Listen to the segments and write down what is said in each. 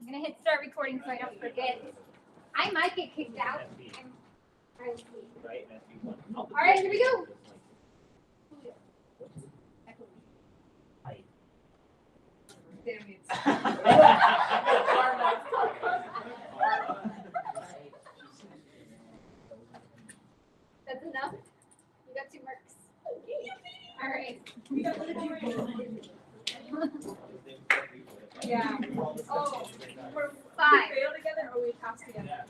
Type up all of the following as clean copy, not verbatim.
I'm gonna hit start recording so I don't forget. I might get kicked out. All right, here we go. Damn it. That's enough? You got 2 marks. All right. Yeah. Oh, we're 5. We fail together or we pass together?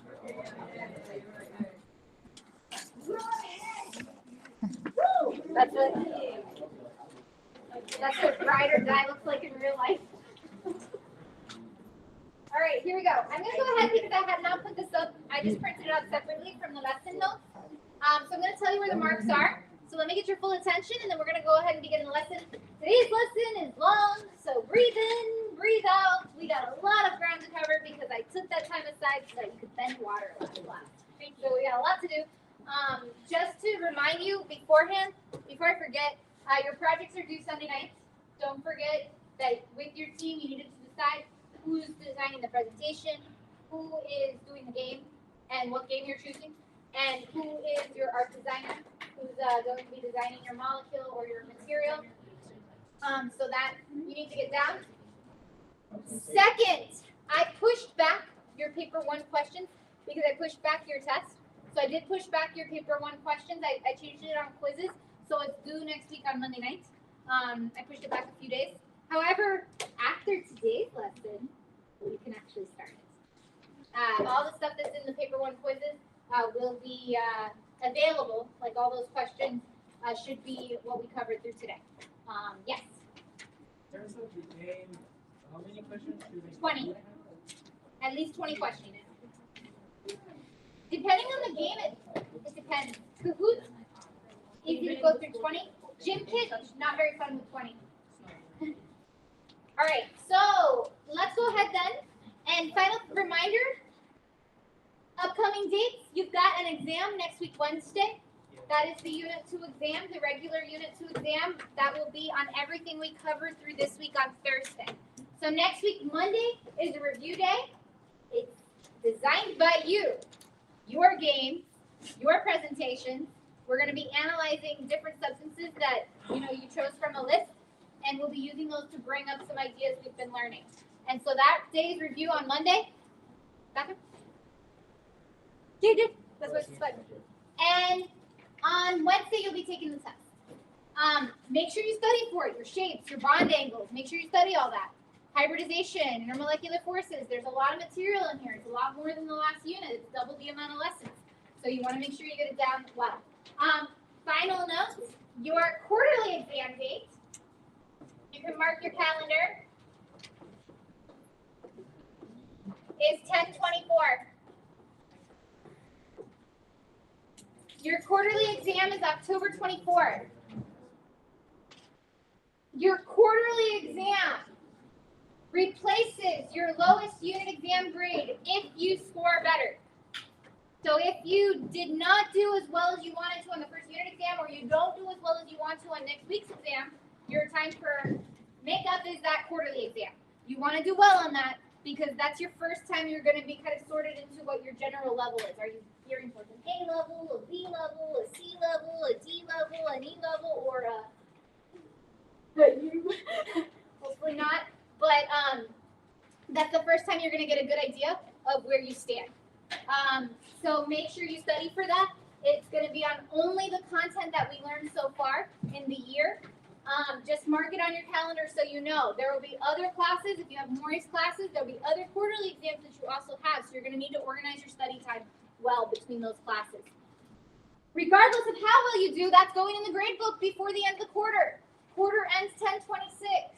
That's what ride or die looks like in real life. All right, here we go. I'm going to go ahead because I had not put this up. I just printed it out separately from the lesson notes. So I'm going to tell you where the marks are. So let me get your full attention, and then we're going to go ahead and begin the lesson. Today's lesson is long, so breathe in, breathe out. We got a lot of ground to cover because I took that time aside so that you could bend water a lot. So we got a lot to do. Just to remind you beforehand, before I forget, your projects are due Sunday nights. Don't forget that with your team, you needed to decide who's designing the presentation, who is doing the game, and what game you're choosing, and who is your art designer, who's going to be designing your molecule or your material. So that you need to get down. Second, I pushed back your paper 1 questions because I pushed back your test. So I did push back your paper 1 questions. I changed it on quizzes, so it's due next week on Monday night. I pushed it back a few days. However, after today's lesson, we can actually start it. All the stuff that's in the paper 1 quizzes will be available, like all those questions should be what we covered through today. Yes? In terms of the game, how many questions do they 20. At least 20 questions. Depending on the game, it depends. Kahoot, easy to go through 20. Gym Kit, not very fun with 20. All right, so let's go ahead then. And final reminder, upcoming dates, you've got an exam next week, Wednesday. That is the Unit 2 exam, the regular Unit 2 exam. That will be on everything we covered through this week on Thursday. So next week, Monday, is a review day. It's designed by you. Your game, your presentations. We're going to be analyzing different substances that you chose from a list, and we'll be using those to bring up some ideas we've been learning. And so that day's review on Monday. Bathroom? Good. That's what it's like. And on Wednesday, you'll be taking the test. Make sure you study for it. Your shapes, your bond angles. Make sure you study all that. Hybridization, intermolecular forces. There's a lot of material in here. It's a lot more than the last unit. It's double the amount of lessons. So you want to make sure you get it down well. Final notes, your quarterly exam date. You can mark your calendar. Is 10/24. Your quarterly exam is October 24th. Your quarterly exam replaces your lowest unit exam grade if you score better. So if you did not do as well as you wanted to on the first unit exam, or you don't do as well as you want to on next week's exam, your time for makeup is that quarterly exam. You want to do well on that because that's your first time you're going to be kind of sorted into what your general level is. Are you gearing towards an A level, a B level, a C level, a D level, an E level, or a... Hopefully not. But that's the first time you're going to get a good idea of where you stand. So make sure you study for that. It's going to be on only the content that we learned so far in the year. Just mark it on your calendar so you know. There will be other classes. If you have Maury's classes, there will be other quarterly exams that you also have. So you're going to need to organize your study time well between those classes. Regardless of how well you do, that's going in the grade book before the end of the quarter. Quarter ends 10/26.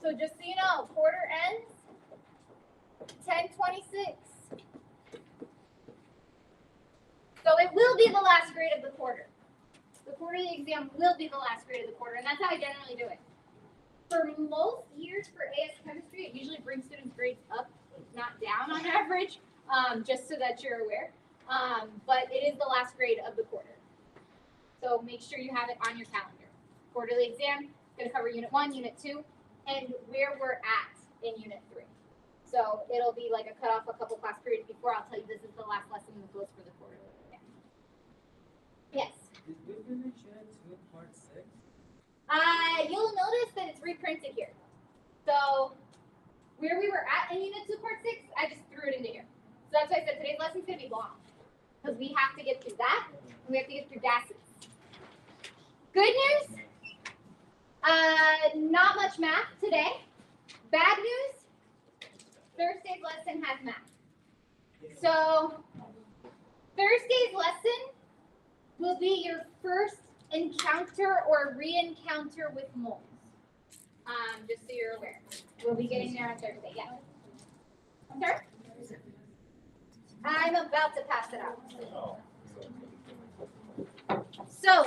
So just so you know, quarter ends 10/26. So it will be the last grade of the quarter. The quarterly exam will be the last grade of the quarter, and that's how I generally do it. For most years for AS Chemistry, it usually brings students' grades up, not down on average, just so that you're aware. But it is the last grade of the quarter. So make sure you have it on your calendar. Quarterly exam, going to cover Unit 1, Unit 2, and where we're at in Unit 3. So it'll be like a cutoff a couple class periods before I'll tell you this is the last lesson that goes for the quarterly exam. Yes. Did we finish Unit 2 Part 6? You'll notice that it's reprinted here. So where we were at in Unit 2 Part 6, I just threw it into here. So that's why I said today's lesson's gonna be long. Because we have to get through that, and we have to get through gases. Good news, not much math today. Bad news, Thursday's lesson has math. So Thursday's lesson will be your first encounter or re-encounter with moles. Just so you're aware. We'll be getting there on Thursday, yes. Sir? I'm about to pass it out. So,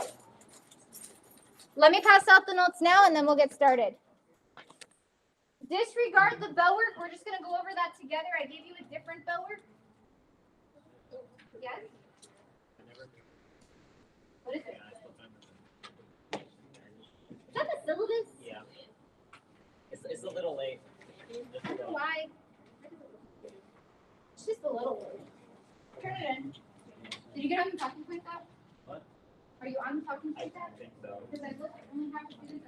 let me pass out the notes now and then we'll get started. Disregard the bell work. We're just going to go over that together. I gave you a different bell work. Yes? What is it? Is that the syllabus? Yeah. It's a little late. I don't know why. It's just a little word. Turn it in. Did you get on the talking point though? What? Are you on the talking I point though? think so. Because I look, I only have students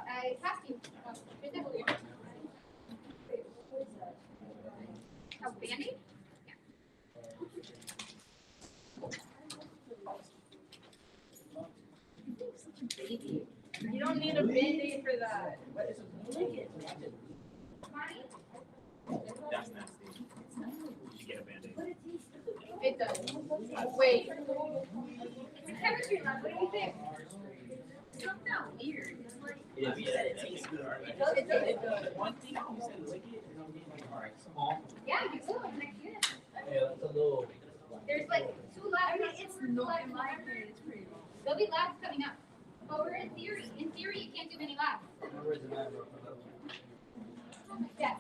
I passed you. Oh, right there, over here. Oh, Band-Aid? Baby. You don't need a Band-Aid for that. That's nasty. You should get a Band-Aid. It does. Wait. Chemistry lab, what do you think? Something weird. It's like, Yeah, you said it tastes good. it does. It does. One thing you said lick it, and I'll be like, alright, small. Yeah, you will in the next unit. Yeah, that's a little. There's like 2 labs. It's not in my opinion. It's pretty long. There'll be labs coming up. But we're in theory. In theory, you can't do many labs. Where's the map? Yes.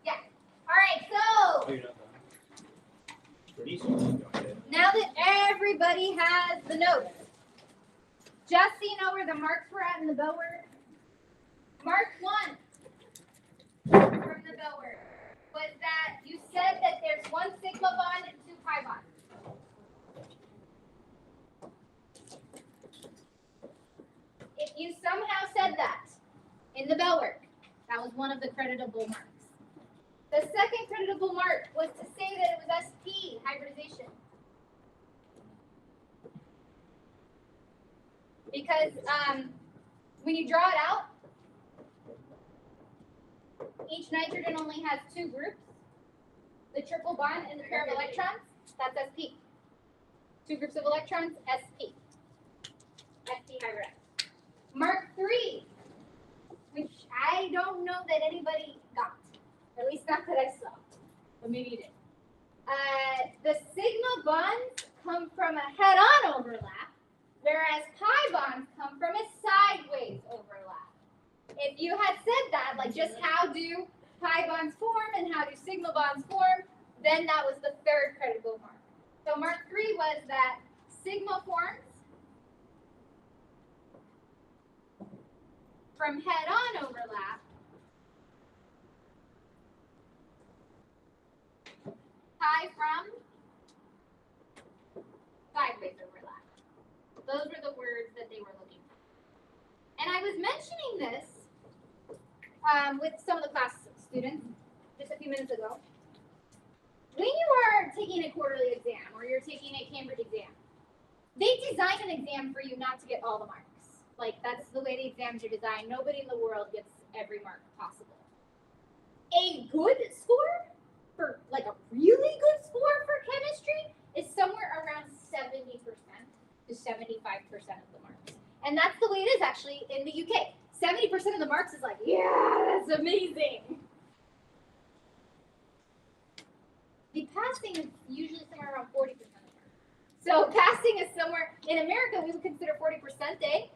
Yeah. All right. So now that everybody has the notes, just so you know where the marks were at in the bell word. Mark 1 from the bell word was that you said that there's 1 sigma bond and 2 pi bonds. If you somehow said that in the bell work, that was one of the creditable marks. The second creditable mark was to say that it was sp, hybridization. Because when you draw it out, each nitrogen only has 2 groups. The triple bond and the pair of electrons, that's sp. 2 groups of electrons, sp. Sp hybridized. Mark 3, which I don't know that anybody got, or at least not that I saw, but maybe you did. The sigma bonds come from a head-on overlap, whereas pi bonds come from a sideways overlap. If you had said that, like just how do pi bonds form and how do sigma bonds form, then that was the third creditable mark. So mark 3 was that sigma forms from head-on overlap, pi from sideways overlap. Those were the words that they were looking for. And I was mentioning this with some of the class students just a few minutes ago. When you are taking a quarterly exam or you're taking a Cambridge exam, they design an exam for you not to get all the marks. Like, that's the way the exams are designed. Nobody in the world gets every mark possible. A good score, for like a really good score for chemistry, is somewhere around 70% to 75% of the marks. And that's the way it is actually in the UK. 70% of the marks is like, yeah, that's amazing. The passing is usually somewhere around 40% of the marks. So passing is somewhere, in America, we would consider 40% a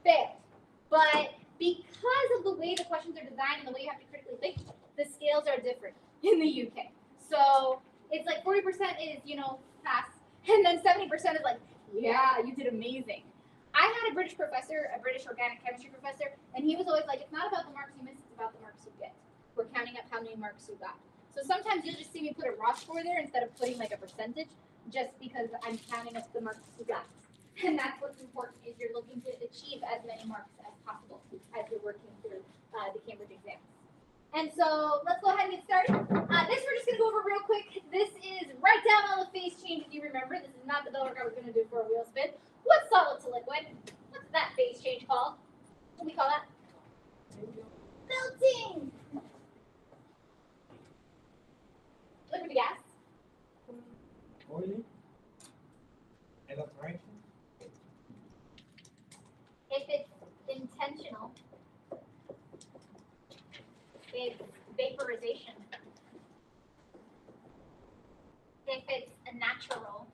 failed. But because of the way the questions are designed and the way you have to critically think, the scales are different in the UK. So it's like 40% is, pass, and then 70% is like, Yeah, you did amazing. I had a British professor, a British organic chemistry professor, and he was always like, it's not about the marks you miss, it's about the marks you get. We're counting up how many marks you got. So sometimes you'll just see me put a raw score there instead of putting like a percentage, just because I'm counting up the marks you got. And that's what's important, is you're looking to achieve as many marks as possible as you're working through the Cambridge exams. And so let's go ahead and get started. This we're just going to go over real quick. This is write down all the phase changes you remember. This is not the bell work I was going to do for a wheel spin. What's solid to liquid? What's that phase change called? What do we call that? Melting. Liquid to gas. Boiling? Evaporation? If it's intentional, it's vaporization. If it's a natural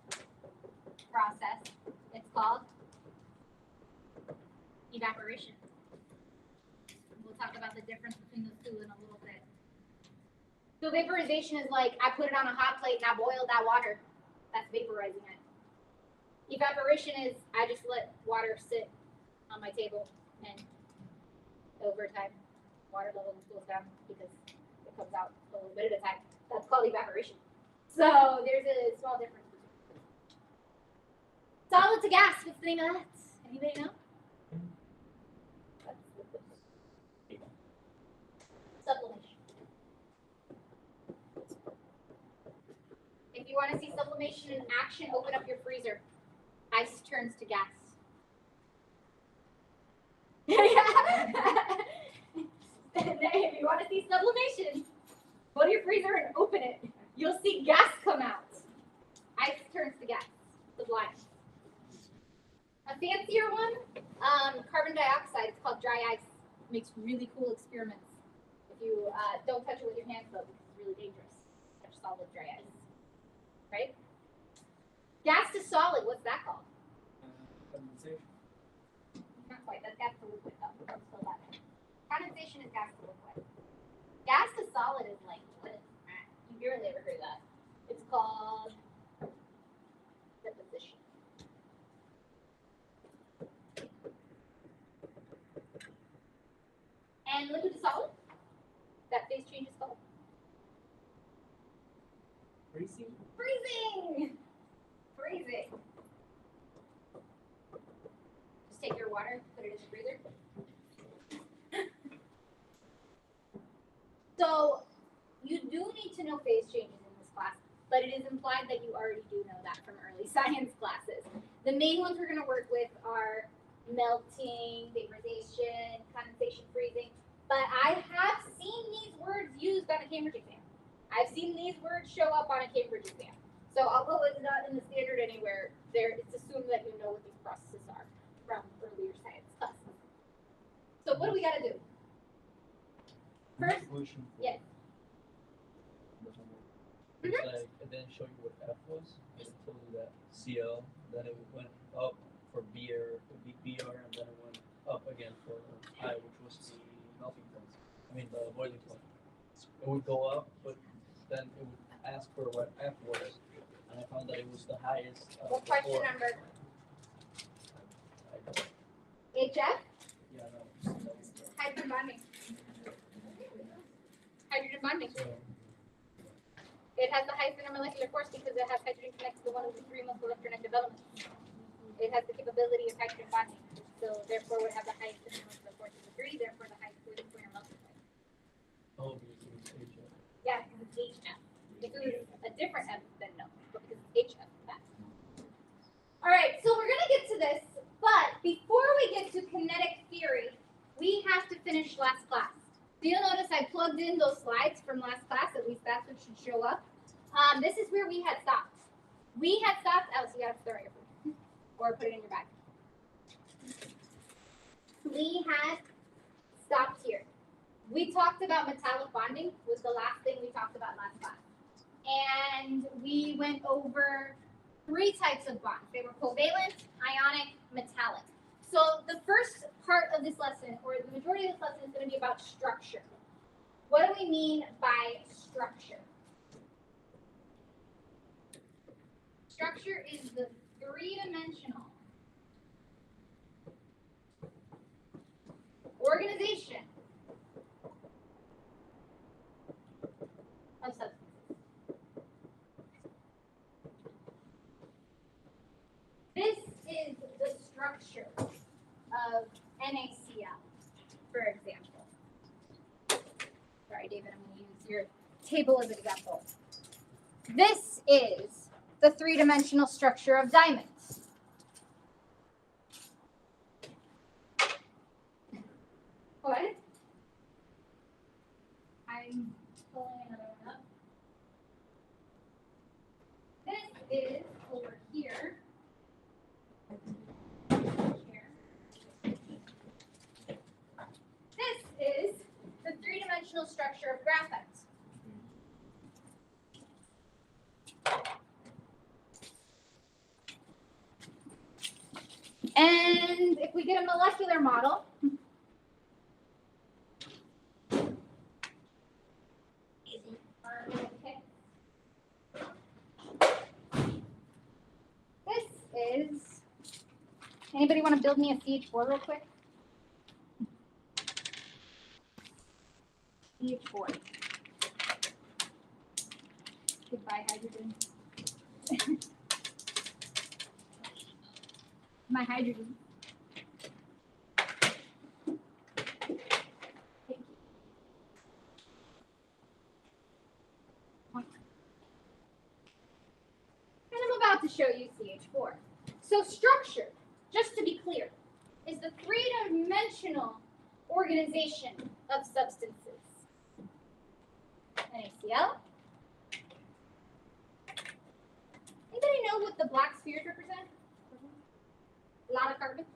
process, it's called evaporation. We'll talk about the difference between those two in a little bit. So vaporization is like, I put it on a hot plate and I boiled that water. That's vaporizing it. Evaporation is, I just let water sit on my table, and over time, water level goes down because it comes out a little bit at a time. That's called evaporation. So there's a small difference. Solid to gas, what's the name of that? Anybody know? Sublimation. If you want to see sublimation in action, open up your freezer. Ice turns to gas. If you want to see sublimation, go to your freezer and open it. You'll see gas come out. Ice turns to gas. Sublime. A fancier one, carbon dioxide. It's called dry ice. Makes really cool experiments. If you don't touch it with your hands though, because it's really dangerous. Touch solid dry ice. Right? Gas to solid. What's that called? Condensation. Not quite. That's gas to liquid though. Don't spill that. Condensation is gas to liquid. Gas to solid is like, what is that? You barely ever heard that. It's called deposition. And liquid to solid, that phase change is called Freezing? freezing. Freezing. Just take your water, put it in the freezer. So you do need to know phase changes in this class, but it is implied that you already do know that from early science classes. The main ones we're going to work with are melting, vaporization, condensation, freezing. But I have seen these words used on a Cambridge exam. I've seen these words show up on a Cambridge exam. So although it's not in the standard anywhere, it's assumed that you know what these processes are from earlier science classes. So what do we got to do? First, Solution for yes. the homework. It's like, it didn't show you what F was. It told you that CL, then it went up for BR, and then it went up again for I, which was the melting point. I mean, the boiling point. It would go up, but then it would ask for what F was. And I found that it was the highest. What question before. number? I don't- HF? Yeah, no. Hydrogen bonding. Hydrogen bonding. So, It has the highest intermolecular force because it has hydrogen connected to one of the three most electronegative elements. It has the capability of hydrogen bonding, so therefore would have the highest intermolecular force of the three, therefore the highest boiling point or melting point. oh, because it was HF. Yeah, because it's HF. If it was a different F, then no, but because it's HF, that. All right, so we're gonna get to this, but before we get to kinetic theory, we have to finish last class. So you'll notice I plugged in those slides from last class, at least that's what should show up. This is where we had stopped. We had stopped, Alice, you gotta throw it in your food, or put it in your bag. We had stopped here. We talked about metallic bonding, was the last thing we talked about last class. And we went over 3 types of bonds. They were covalent, ionic, metallic. So the first part of this lesson, or the majority of this lesson, is going to be about structure. What do we mean by structure? Structure is the three-dimensional organization of substances. This is the structure of NaCl, for example. Sorry, David, I'm going to use your table as an example. This is the three-dimensional structure of diamonds. What? I'm pulling another one up. This is over here. This is the three-dimensional structure of graphite. And if we get a molecular model, okay. This is, anybody want to build me a CH4 real quick? CH4. Goodbye, hydrogen. My hydrogen. Thank you. And I'm about to show you CH4. So structure, just to be clear, is the three-dimensional organization of substances. NaCl. Anybody know what the black spheres represent? A lot of carbon.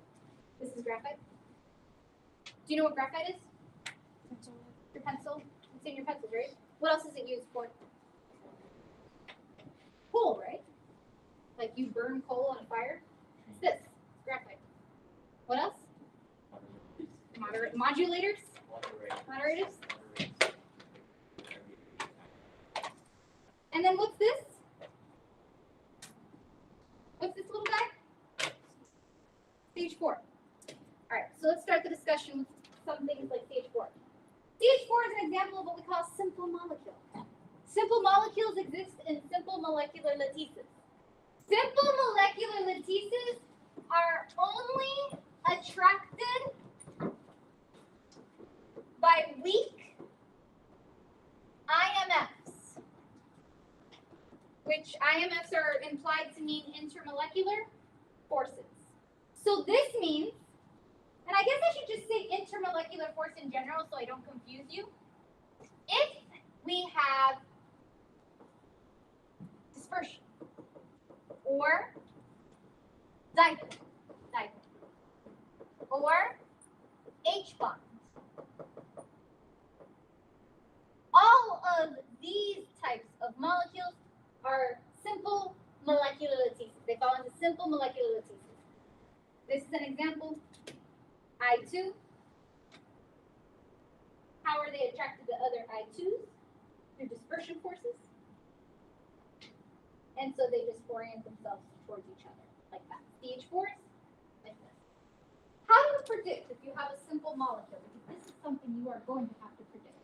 This is graphite. Do you know what graphite is? Your pencil. It's in your pencils, right? What else is it used for? Coal, right? Like you burn coal on a fire. It's this. It's graphite. What else? Modulators. Moderators. And then what's this? What's this little guy? CH4. All right, so let's start the discussion with some things like CH4. CH4 is an example of what we call a simple molecule. Simple molecules exist in simple molecular lattices. Simple molecular lattices are only attracted by weak IMFs, which IMFs are implied to mean intermolecular forces. So this means, and I guess I should just say intermolecular force in general so I don't confuse you. If we have dispersion or dipole, or H bonds, all of these types of molecules are simple molecular lattices. They fall into simple molecular lattices. This is an example. I2. How are they attracted to other I2s? Through dispersion forces. And so they just orient themselves towards each other, like that. CH4s, like this. How do you predict if you have a simple molecule? Because this is something you are going to have to predict.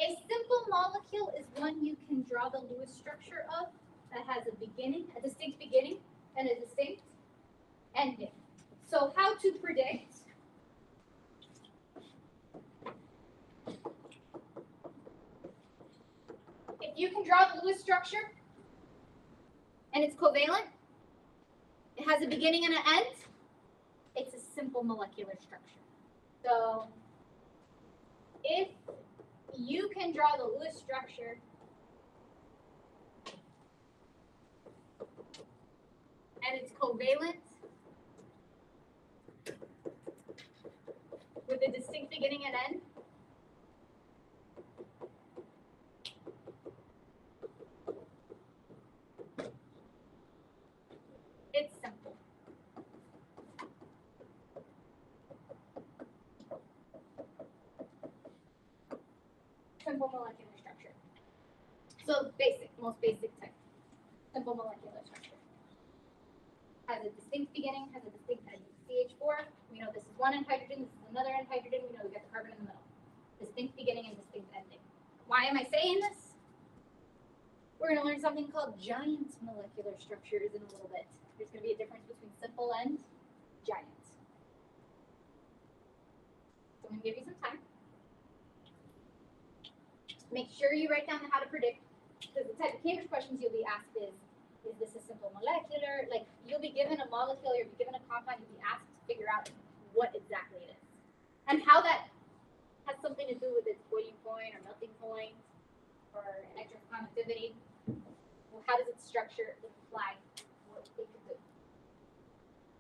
A simple molecule is one you can draw the Lewis structure of that has a beginning, a distinct beginning, and a distinct ending. So how to predict if you can draw the Lewis structure and it's covalent, it has a beginning and an end, it's a simple molecular structure. So if you can draw the Lewis structure and it's covalent with a distinct beginning and end, it's simple. Simple molecular structure. So basic, most basic type. Simple molecular structure. has a distinct beginning, has a distinct ending. CH4, we know this is one end hydrogen, this is another end hydrogen, we know we got the carbon in the middle. Distinct beginning and distinct ending. Why am I saying this? We're going to learn something called giant molecular structures in a little bit. There's going to be a difference between simple and giant. So I'm going to give you some time. Make sure you write down the how to predict, because the type of Cambridge questions you'll be asked is this a simple molecular? Like, you'll be given a molecule, you'll be given a compound, you'll be asked to figure out what exactly it is. And how that has something to do with its boiling point or melting point or electric conductivity. Well, how does its structure imply what it could do?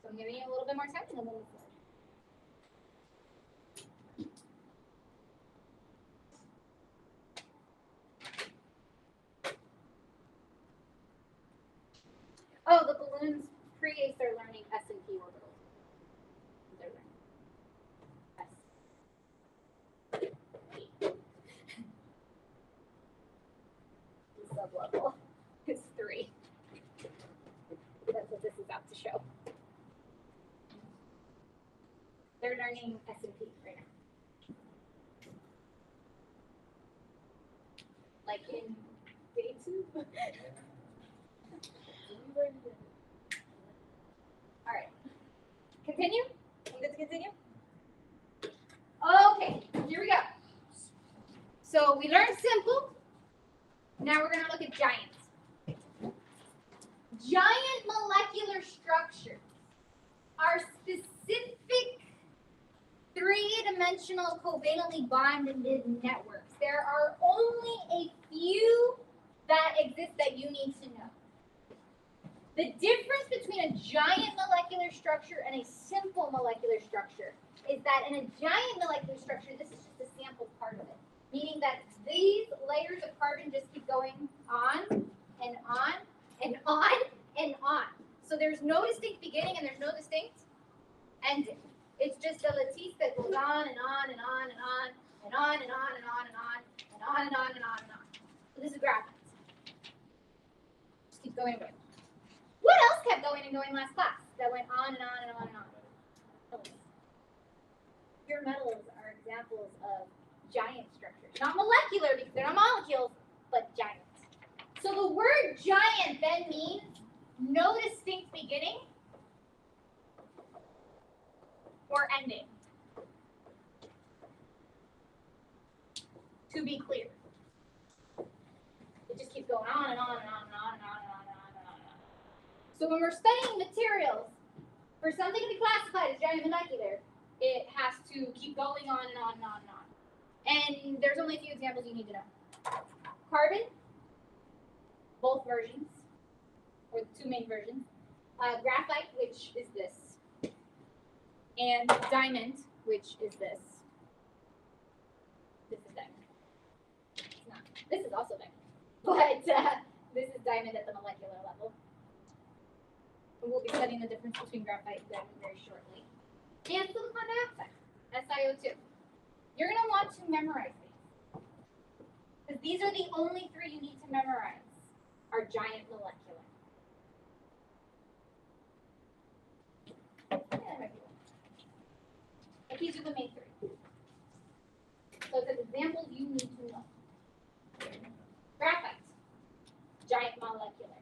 So I'm giving you a little bit more time and then we'll move forward. Oh, the balloons pre-ACE are learning S and P orbitals. They're learning S. The sublevel is 3. That's what this is out to show. They're learning S and P right now. Like in day 2. All right. Continue? I'm good to continue? Okay, here we go. So we learned simple. Now we're going to look at giants. Giant molecular structures are specific three-dimensional covalently bonded networks. There are only a few that exist that you need to know. The difference between a giant molecular structure and a simple molecular structure is that in a giant molecular structure, this is just a sample part of it, meaning that these layers of carbon just keep going on and on and on and on. So there's no distinct beginning and there's no distinct ending. It's just a lattice that goes on and on and on and on and on and on and on and on and on and on and on and on. So this is graphite. Just keep going away. What else kept going and going last class that went on and on and on and on? Pure metals are examples of giant structures. Not molecular because they're not molecules, but giant. So the word giant then means no distinct beginning or ending. To be clear. It just keeps going on and on and on and on and on and on and on and on and on. So when we're studying materials, for something to be classified as giant molecular, it has to keep going on and on and on and on. And there's only a few examples you need to know. Carbon, both versions, or the two main versions. Graphite, which is this. And diamond, which is this. This is diamond. It's not. This is also diamond. But this is diamond at the molecular level. And we'll be studying the difference between graphite and diamond very shortly. And silicon dioxide, SiO2. You're going to want to memorize these. Because these are the only three you need to memorize, are giant molecular. Yeah, that might be one. But these are the main three. So it says examples you need to know. Graphite, giant molecular.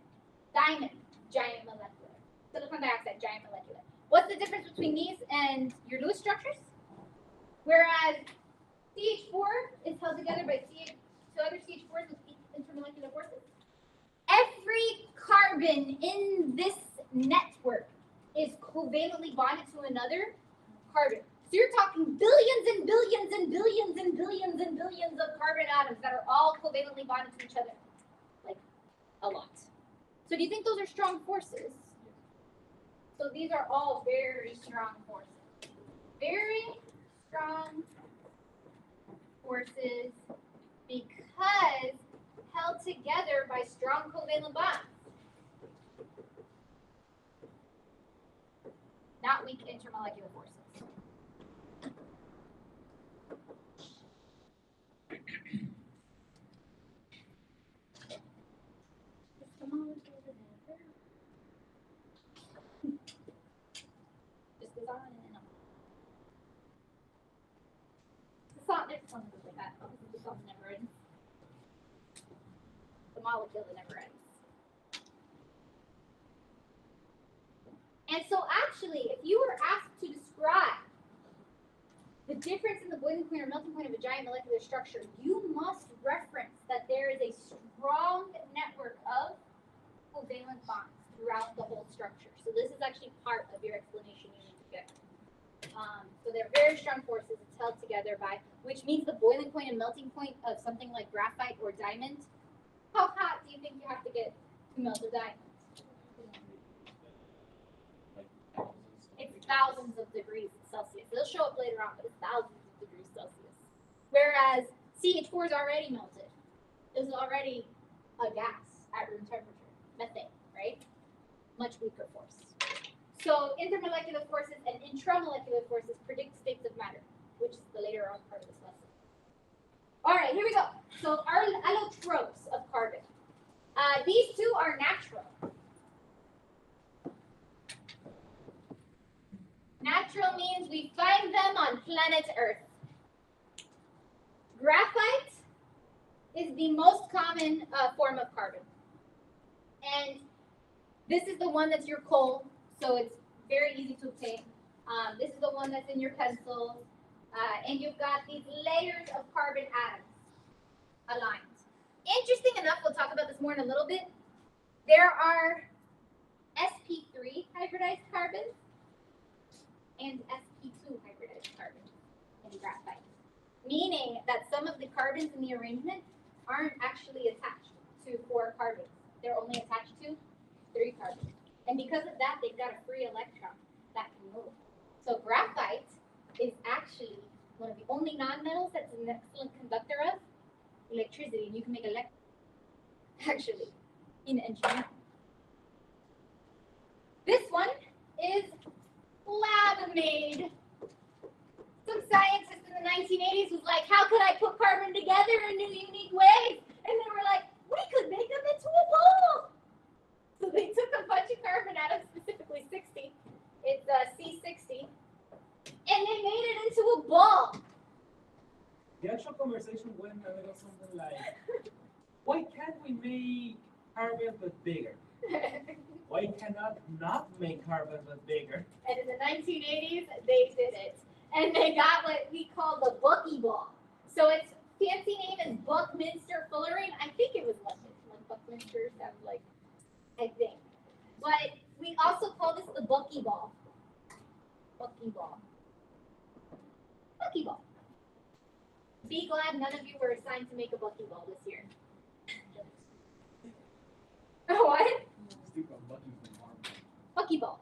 Diamond, giant molecular. Silicon dioxide, giant molecular. What's the difference between these and your Lewis structures? Whereas CH4 is held together by two other CH4s with intermolecular forces. Every carbon in this network is covalently bonded to another carbon. So you're talking billions and billions and billions and billions and billions of carbon atoms that are all covalently bonded to each other. Like, a lot. So do you think those are strong forces? So these are all very strong forces. Very strong forces because held together by strong covalent bonds. Not weak intermolecular forces. just want to go like that. Obviously, the song never ends. The molecule that never ends. And so actually, if you were asked to describe the difference in the boiling point or melting point of a giant molecular structure, you must reference that there is a strong network of covalent bonds throughout the whole structure. So this is actually part of your explanation you need to get. So they're very strong forces. It's held together by, which means the boiling point and melting point of something like graphite or diamond. How hot do you think you have to get to melt a diamond? It's thousands of degrees Celsius. It'll show up later on, but it's thousands of degrees Celsius. Whereas CH4 is already melted. It's already a gas at room temperature, methane, right? Much weaker force. So intermolecular forces and intramolecular forces predict states of matter, which is the later on part of this lesson. All right, here we go. So our allotropes of carbon. These two are natural. Natural means we find them on planet Earth. Graphite is the most common form of carbon. And this is the one that's your coal, so it's very easy to obtain. This is the one that's in your pencils. And you've got these layers of carbon atoms aligned. Interesting enough, we'll talk about this more in a little bit. There are sp3 hybridized carbons and sp2 hybridized carbons in graphite. Meaning that some of the carbons in the arrangement aren't actually attached to 4 carbons. They're only attached to 3 carbons. And because of that, they've got a free electron that can move. So graphite is actually one of the only nonmetals that's an excellent conductor of electricity. And you can make actually in engineering. This one is lab made. Some scientist in the 1980s was like, how could I put carbon together in new unique ways? And they were like, we could make them into a ball. So they took a bunch of carbon atoms, specifically 60. It's C60. And they made it into a ball. The actual conversation went a little something like, why can't we make carbon but bigger? Why cannot not make carbon but bigger? And in the 1980s, they did it. And they got what we call the buckyball. So its fancy name is Buckminster fullerene. I think it was London. Like Buckminster sounds like, I think. But we also call this the buckyball. Buckyball. Buckyball. Be glad none of you were assigned to make a buckyball this year. What? Stick on Bucky from Harvard. Buckyball.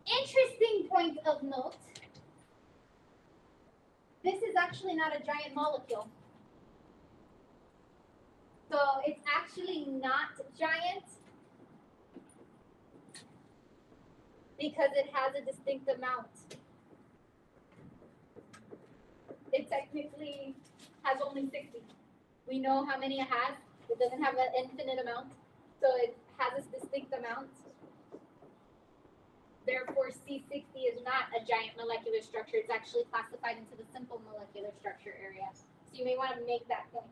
Interesting point of note. This is actually not a giant molecule. So it's actually not giant because it has a distinct amount. It technically has only 60. We know how many it has. It doesn't have an infinite amount. So it has a distinct amount. Therefore, C60 is not a giant molecular structure. It's actually classified into the simple molecular structure area. So you may want to make that point.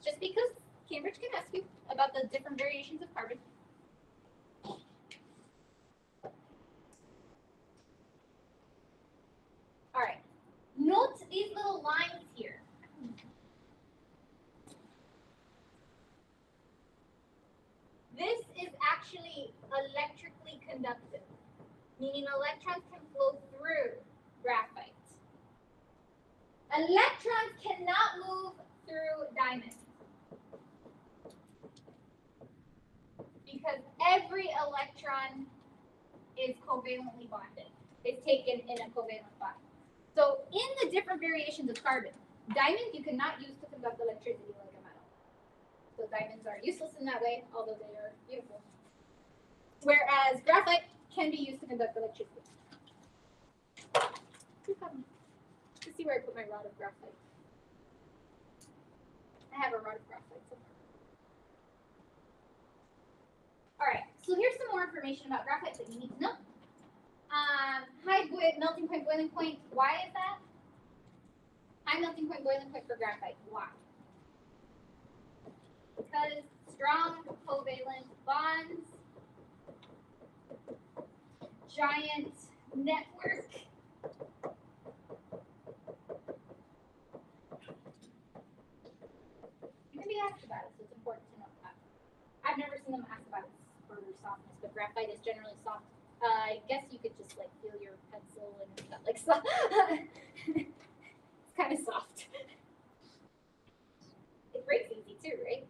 Just because Cambridge can ask you about the different variations of carbon. All right. Note these little lines here. This is actually electrically conductive, meaning electrons can flow through graphite. Electrons cannot move through diamonds because every electron is covalently bonded. It's taken in a covalent bond. So in the different variations of carbon, diamond you cannot use to conduct electricity like a metal. So diamonds are useless in that way, although they are beautiful. Whereas graphite can be used to conduct electricity. Let's see where I put my rod of graphite. I have a rod of graphite somewhere. All right, so here's some more information about graphite that you need to know. High melting point, boiling point. Why is that? high melting point, boiling point for graphite. Why? Because strong covalent bonds, giant network. You can be asked about it, so it's important to know that. I've never seen them asked about its further softness, but graphite is generally soft. I guess you could just like feel your pencil and it's not like soft. It's kind of soft. It breaks easy too, right?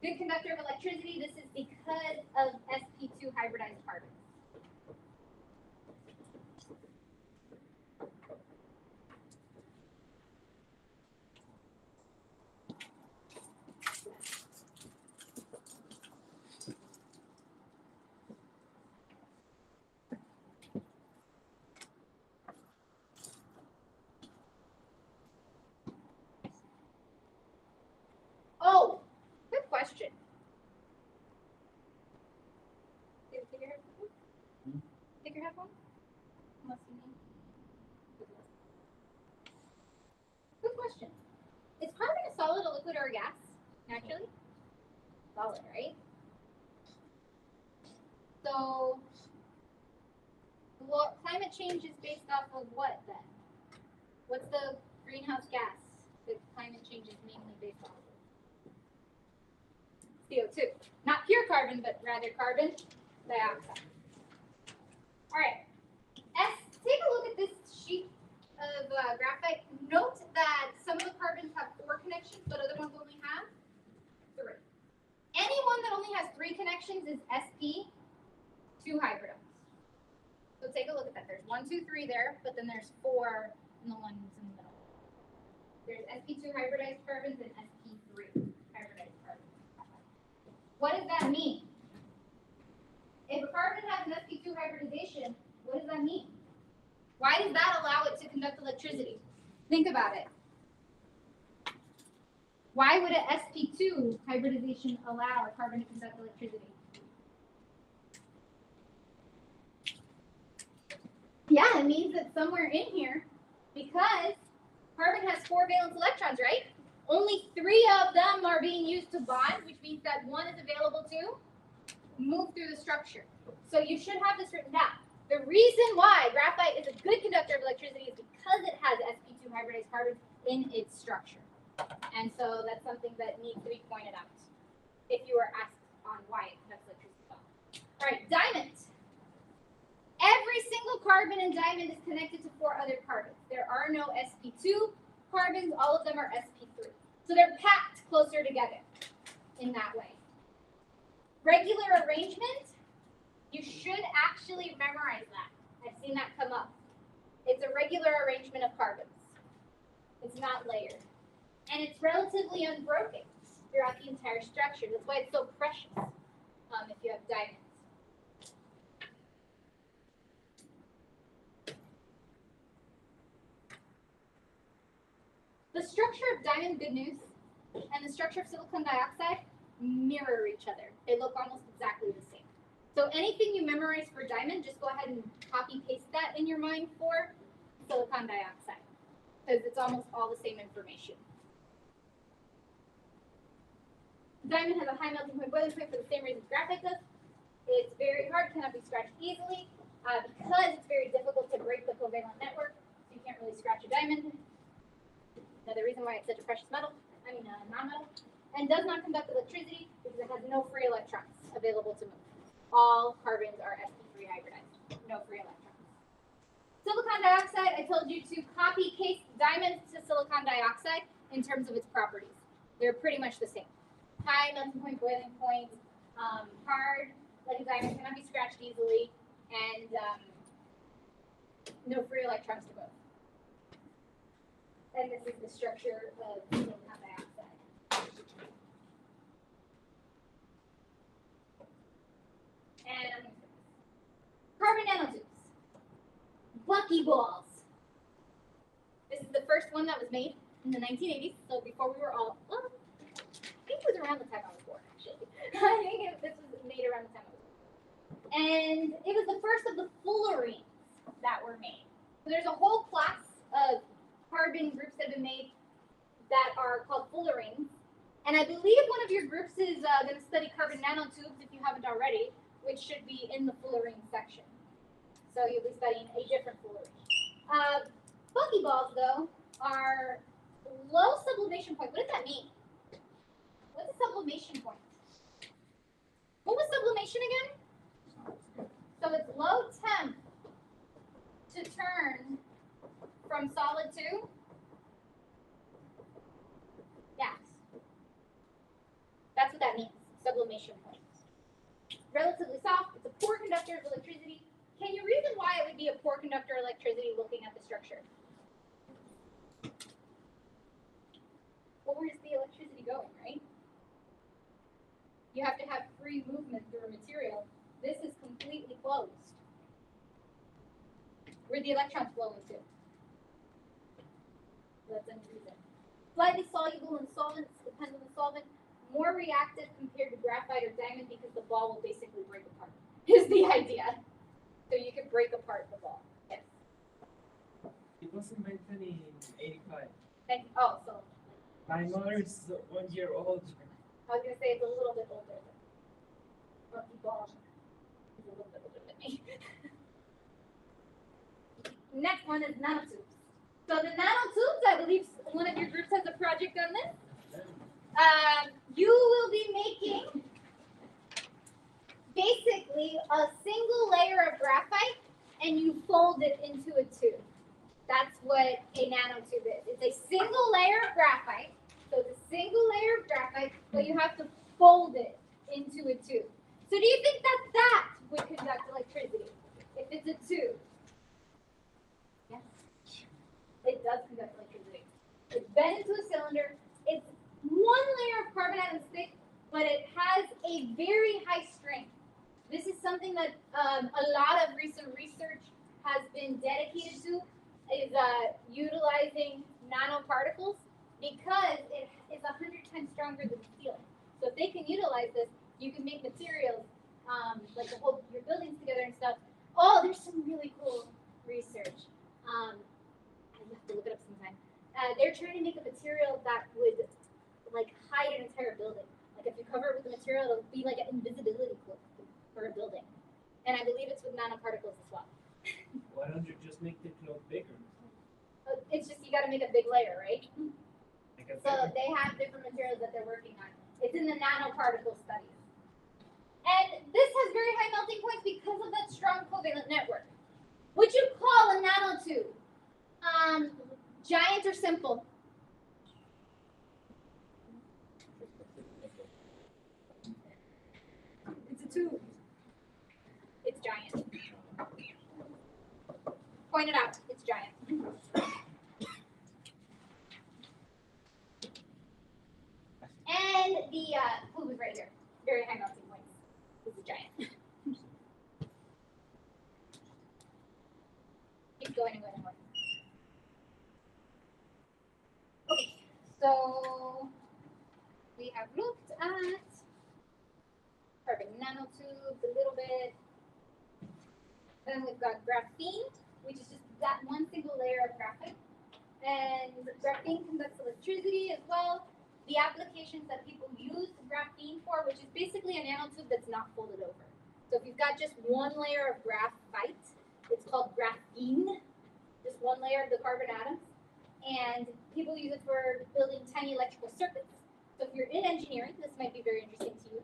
Good conductor of electricity. This is because of sp2 hybridized carbons. Oh, good question. Did you take your headphone? Take your headphone? Unless you need. Good question. Is carbon a solid, a liquid, or a gas? Naturally? Solid, right? So, well, climate change is based off of what then? What's the greenhouse gas that climate change is mainly based off of? CO2. Not pure carbon, but rather carbon dioxide. All right. Take a look at this sheet of graphite. Note that some of the carbons have 4 connections, but other ones only have 3. Any one that only has 3 connections is sp2 hybridized. So take a look at that. There's 1, 2, 3 there, but then there's 4 in the ones in the middle. There's sp2 hybridized carbons and sp3 hybridized carbons. What does that mean? If a carbon has an sp2 hybridization, what does that mean? Why does that allow it to conduct electricity? Think about it. Why would a sp2 hybridization allow a carbon to conduct electricity? Yeah, it means that somewhere in here, because carbon has 4 valence electrons, right? Only 3 of them are being used to bond, which means that 1 is available to move through the structure. So you should have this written down. The reason why graphite is a good conductor of electricity is because it has sp2 hybridized carbons in its structure. And so that's something that needs to be pointed out if you are asked on why it conducts electricity. All right, diamond. Every single carbon in diamond is connected to 4 other carbons. There are no sp2 carbons, all of them are sp3. So they're packed closer together in that way. Regular arrangement, you should actually memorize that. I've seen that come up. It's a regular arrangement of carbons. It's not layered. And it's relatively unbroken throughout the entire structure. That's why it's so precious if you have diamonds. The structure of diamond, good news, and the structure of silicon dioxide mirror each other. They look almost exactly the same. So anything you memorize for diamond, just go ahead and copy paste that in your mind for silicon dioxide, because it's almost all the same information. Diamond has a high melting point, boiling point for the same reasons graphite does. It's very hard, cannot be scratched easily, because it's very difficult to break the covalent network. So you can't really scratch a diamond. Another reason why it's such a precious metal, non-metal, and does not conduct electricity because it has no free electrons available to move. All carbons are sp3 hybridized, no free electrons. Silicon dioxide, I told you to copy paste diamond to silicon dioxide in terms of its properties. They're pretty much the same. High melting point, boiling point, hard, like a diamond, cannot be scratched easily, and no free electrons to move. And this is the structure of silicon dioxide. And carbon nanotubes. Buckyballs. This is the first one that was made in the 1980s, so before we were all, well, I think it was around the time I was born, actually. I think this was made around the time I was born. And it was the first of the fullerenes that were made. So there's a whole class of carbon groups that have been made that are called fullerenes. And I believe one of your groups is going to study carbon nanotubes, if you haven't already, which should be in the fullerene section. So you'll be studying a different fullerene. Buckyballs, though, are low sublimation point. What does that mean? What's a sublimation point? What was sublimation again? So it's low temp to turn from solid to gas. That's what that means, sublimation point. Relatively soft, it's a poor conductor of electricity. Can you reason why it would be a poor conductor of electricity looking at the structure? Well, where's the electricity going, right? You have to have free movement through a material. This is completely closed. Where the electrons flowing to? That's another reason. Slightly soluble in solvents, depends on the solvent. More reactive compared to graphite or diamond because the ball will basically break apart. Is the idea. So you can break apart the ball. Yes. It was invented in 85. And so My mother is 1 year old. I was gonna say it's a little bit older. Bucky ball is a little bit older than me. Next one is nanotubes. So the nanotubes, I believe one of your groups has a project on this. You will be making basically a single layer of graphite and you fold it into a tube. That's what a nanotube is. It's a single layer of graphite. So it's a single layer of graphite, but you have to fold it into a tube. So do you think that would conduct electricity if it's a tube? Yes. It does conduct electricity. It's bent into a cylinder. It's one layer of carbon atoms thick, but it has a very high strength. This is something that a lot of recent research has been dedicated to, is utilizing nanoparticles because it is 100 times stronger than steel. So if they can utilize this, you can make materials like to hold your buildings together and stuff. Oh, there's some really cool research. I have to look it up sometime. They're trying to make a material that would like hide an entire building. Like if you cover it with the material, it'll be like an invisibility cloak for a building. And I believe it's with nanoparticles as well. Why don't you just make the cloak bigger? It's just you got to make a big layer, right? Like a So feather? they have different materials that they're working on. It's in the nanoparticle studies. And this has very high melting points because of that strong covalent network. Would you call a nanotube giant or simple? It's a tube. It's giant. Point it out. It's giant. And the blue is right here. Very high melting points. This is giant. Keep going and going and going. Okay, so we have looked at carbon nanotubes a little bit. Then we've got graphene, which is just that one single layer of graphite. And graphene conducts electricity as well. The applications that people use graphene for, which is basically a nanotube that's not folded over. So if you've got just one layer of graphite, it's called graphene, just one layer of the carbon atoms. And people use it for building tiny electrical circuits. So if you're in engineering, this might be very interesting to you.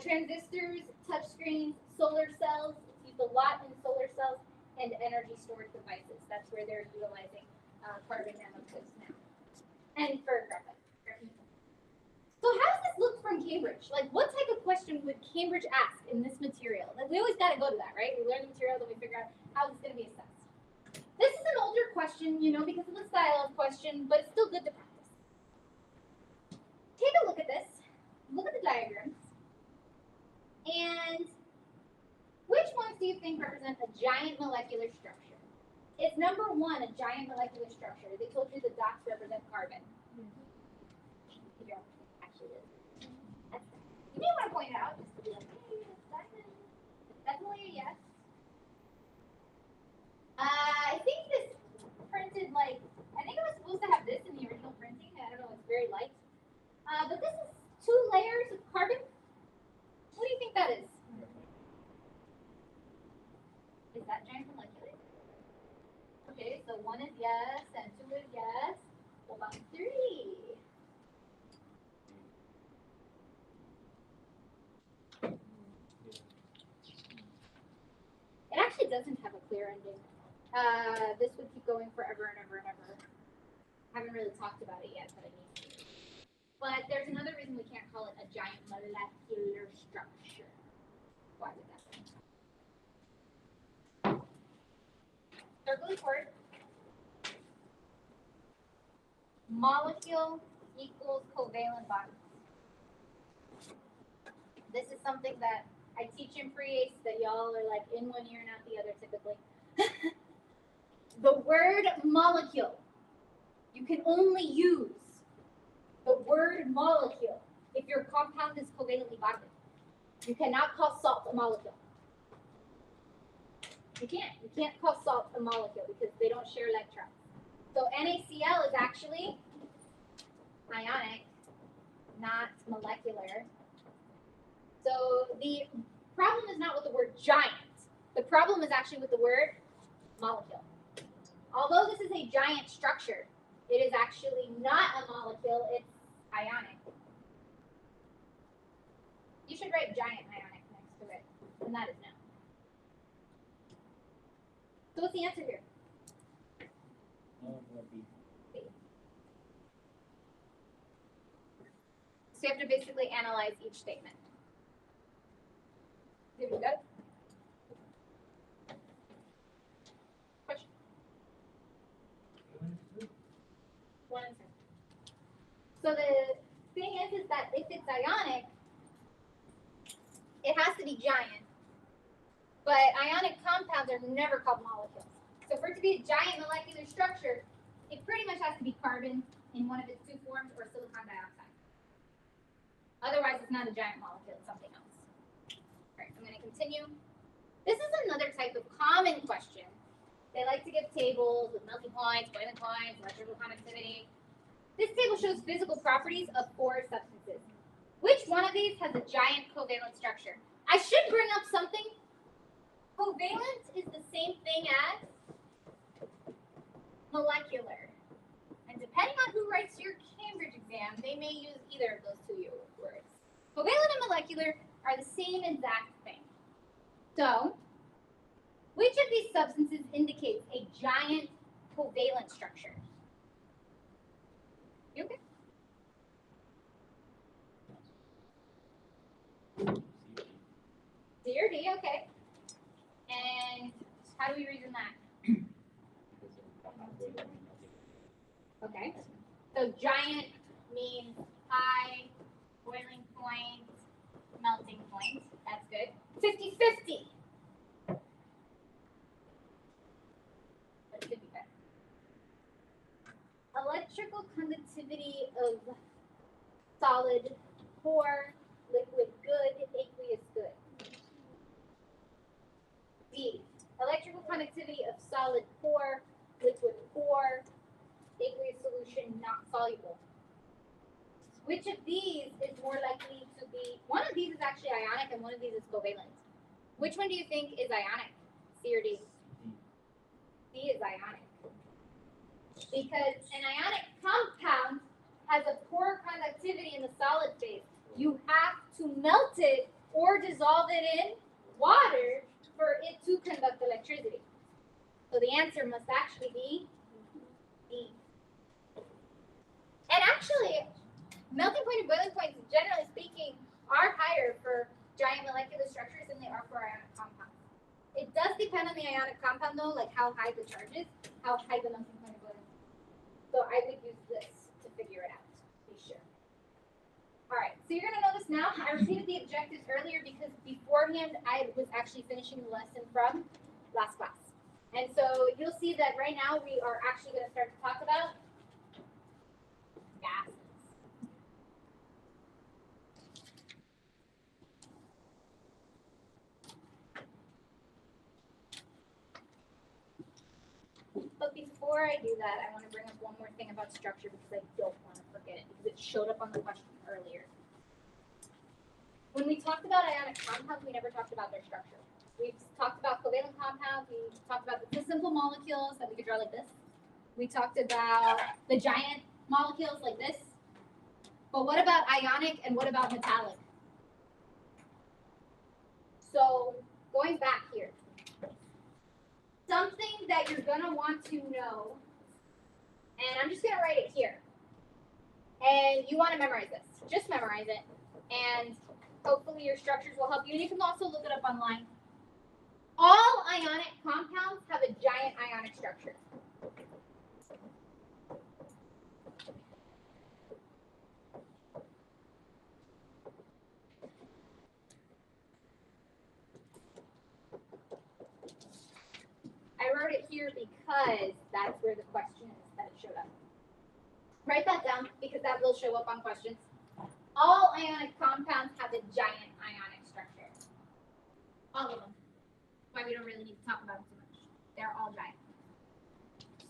Transistors, touchscreens, solar cells, it's used a lot in solar cells, and energy storage devices. That's where they're utilizing carbon nanotubes now. And for graphite. So how does this look from Cambridge? Like, what type of question would Cambridge ask in this material? Like, we always got to go to that, right? We learn the material, then we figure out how it's going to be assessed. This is an older question, you know, because of the style of question, but it's still good to practice. Take a look at this. Look at the diagrams. And which ones do you think represent a giant molecular structure? It's number one, a giant molecular structure. They told you the dots represent carbon. You may want to point it out just to be like, hey, that's definitely a yes. I think this printed like, I think it was 1 is yes, and 2 is yes. What about 3? It actually doesn't have a clear ending. This would keep going forever and ever and ever. Haven't really talked about it yet, but I need to. But there's another reason we can't call it a giant molecular structure. Why would that be? Circle is word. Molecule equals covalent bond. This is something that I teach in pre-ACE that y'all are like in one ear and out the other typically. The word molecule. You can only use the word molecule if your compound is covalently bonded. You cannot call salt a molecule. You can't. You can't call salt a molecule because they don't share electrons. So NaCl is actually ionic, not molecular. So the problem is not with the word giant. The problem is actually with the word molecule. Although this is a giant structure, it is actually not a molecule, it's ionic. You should write giant ionic next to it, and that is no. So what's the answer here? B. So you have to basically analyze each statement. Did we good? Question? One answer. So the thing is that if it's ionic, it has to be giant. But ionic compounds are never called molecules. So for it to be a giant molecular structure, it pretty much has to be carbon in one of its two forms or silicon dioxide. Otherwise, it's not a giant molecule, it's something else. All right, I'm going to continue. This is another type of common question. They like to give tables with melting points, boiling points, electrical conductivity. This table shows physical properties of 4 substances. Which one of these has a giant covalent structure? I should bring up something. Covalent is the same thing as molecular. And depending on who writes your Cambridge exam, they may use either of those two words. Covalent and molecular are the same exact thing. So, which of these substances indicates a giant covalent structure? You okay? C or D, okay. And how do we reason that? Okay. So giant means high boiling point, melting point. That's good. 50-50. That could be better. Electrical conductivity of solid poor, liquid good, aqueous good. D. Electrical conductivity of solid poor, liquid poor, aqueous solution not soluble. Which of these is more likely to be, one of these is actually ionic and one of these is covalent. Which one do you think is ionic? C or D? D is ionic. Because an ionic compound has a poor conductivity in the solid phase. You have to melt it or dissolve it in water for it to conduct electricity. So the answer must actually be D. And actually, melting point and boiling points, generally speaking, are higher for giant molecular structures than they are for ionic compounds. It does depend on the ionic compound though, like how high the charge is, how high the melting point and boiling point. So I would use this to figure it out, be sure. All right, so you're gonna notice now, I repeated the objectives earlier because beforehand I was actually finishing the lesson from last class. And so you'll see that right now we are actually gonna start to talk about gases. But before I do that, I want to bring up one more thing about structure because I don't want to forget it because it showed up on the question earlier. When we talked about ionic compounds, we never talked about their structure. We've talked about covalent compounds, we talked about the simple molecules that we could draw like this. We talked about the giant molecules like this. But what about ionic and what about metallic? So going back here, something that you're gonna want to know, and I'm just gonna write it here. And you want to memorize this. Just memorize it. And hopefully your structures will help you. And you can also look it up online. All ionic compounds have a giant ionic structure. I wrote it here because that's where the question is that it showed up. Write that down because that will show up on questions. All ionic compounds have a giant ionic structure. All of them. Why we don't really need to talk about them too much. They're all giant.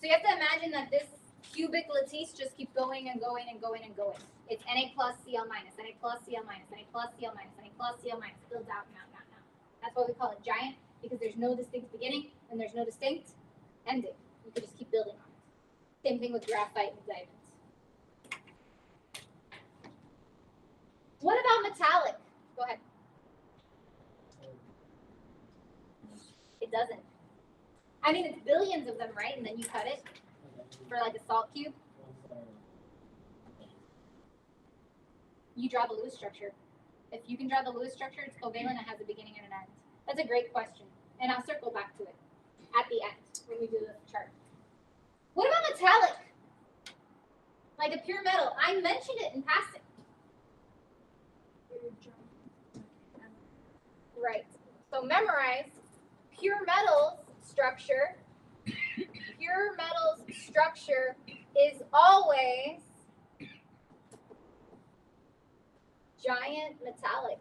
So you have to imagine that this cubic lattice just keeps going and going and going and going. It's Na plus Cl minus, Na plus Cl minus, Na plus Cl minus, Na plus Cl minus, builds out now. That's why we call it giant, because there's no distinct beginning and there's no distinct ending. You can just keep building on it. Same thing with graphite and diamonds. What about metallic? Go ahead. It doesn't. I mean, it's billions of them, right? And then you cut it for like a salt cube. You draw the Lewis structure. If you can draw the Lewis structure, it's covalent. It has a beginning and an end. That's a great question. And I'll circle back to it at the end when we do the chart. What about metallic? Like a pure metal. I mentioned it in passing. Right. So memorize pure metals structure. Pure metals structure is always giant metallic.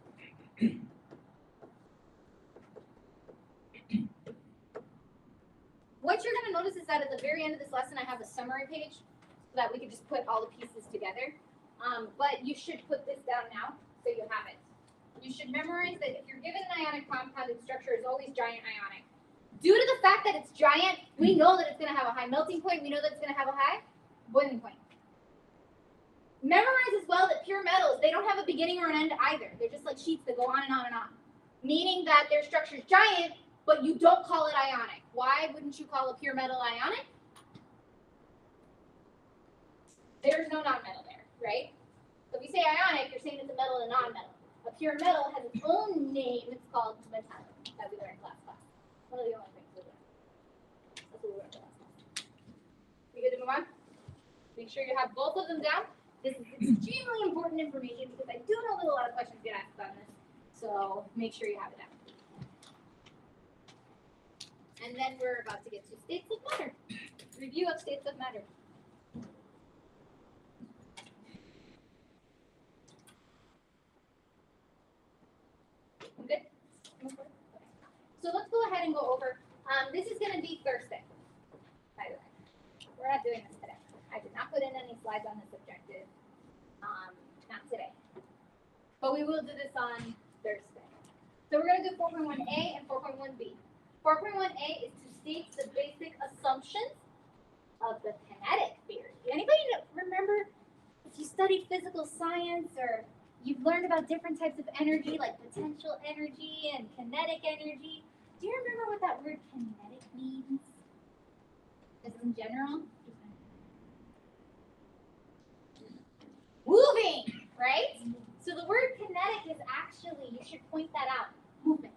What you're going to notice is that at the very end of this lesson, I have a summary page so that we can just put all the pieces together. But you should put this down now so you have it. You should memorize that if you're given an ionic compound, its structure is always giant ionic. Due to the fact that it's giant, we know that it's going to have a high melting point. We know that it's going to have a high boiling point. Memorize as well that pure metals, they don't have a beginning or an end either. They're just like sheets that go on and on and on. Meaning that their structure is giant, but you don't call it ionic. Why wouldn't you call a pure metal ionic? There's no nonmetal there, right? So if you say ionic, you're saying it's a metal and a nonmetal. A pure metal has its own name. It's called metallic that we learned last class. One of the only things we learned. That's what we learned last class. We good to move on? Make sure you have both of them down. This is extremely important information because I do know that a lot of questions get asked on this. So make sure you have it down. And then we're about to get to states of matter. Review of states of matter. Good? So let's go ahead and go over. This is going to be Thursday, by the way. We're not doing this today. I did not put in any slides on this objective. Not today. But we will do this on Thursday. So we're going to do 4.1a and 4.1b. 4.1a is to state the basic assumptions of the kinetic theory. Anybody remember if you studied physical science or you've learned about different types of energy like potential energy and kinetic energy? Do you remember what that word kinetic means? Just in general? Moving, right? So the word kinetic is actually, you should point that out, movement.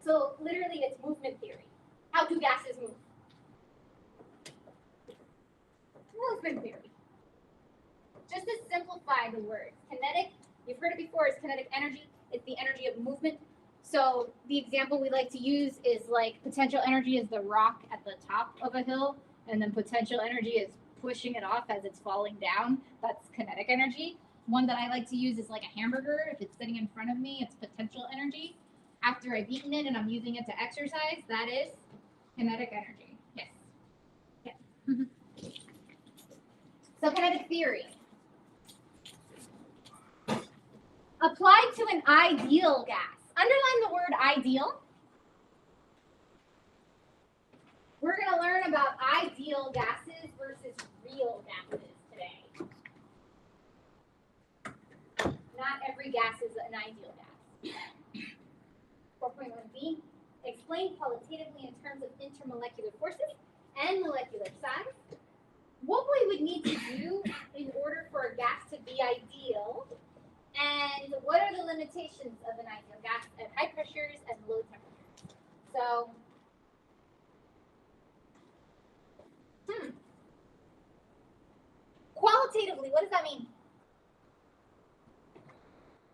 So literally it's movement theory. How do gases move? Movement theory. Just to simplify the word, kinetic, you've heard it before, is kinetic energy. It's the energy of movement. So the example we like to use is like potential energy is the rock at the top of a hill, and then potential energy is pushing it off as it's falling down. That's kinetic energy. One that I like to use is like a hamburger. If it's sitting in front of me, it's potential energy. After I've eaten it and I'm using it to exercise, that is kinetic energy. Yes. Yes. So kinetic theory. Applied to an ideal gas. Underline the word ideal. We're going to learn about ideal gases. We're real gases today. Not every gas is an ideal gas. 4.1b, explain qualitatively in terms of intermolecular forces and molecular size what we would need to do in order for a gas to be ideal, and what are the limitations of an ideal gas at high pressures and low temperatures. So, qualitatively, what does that mean?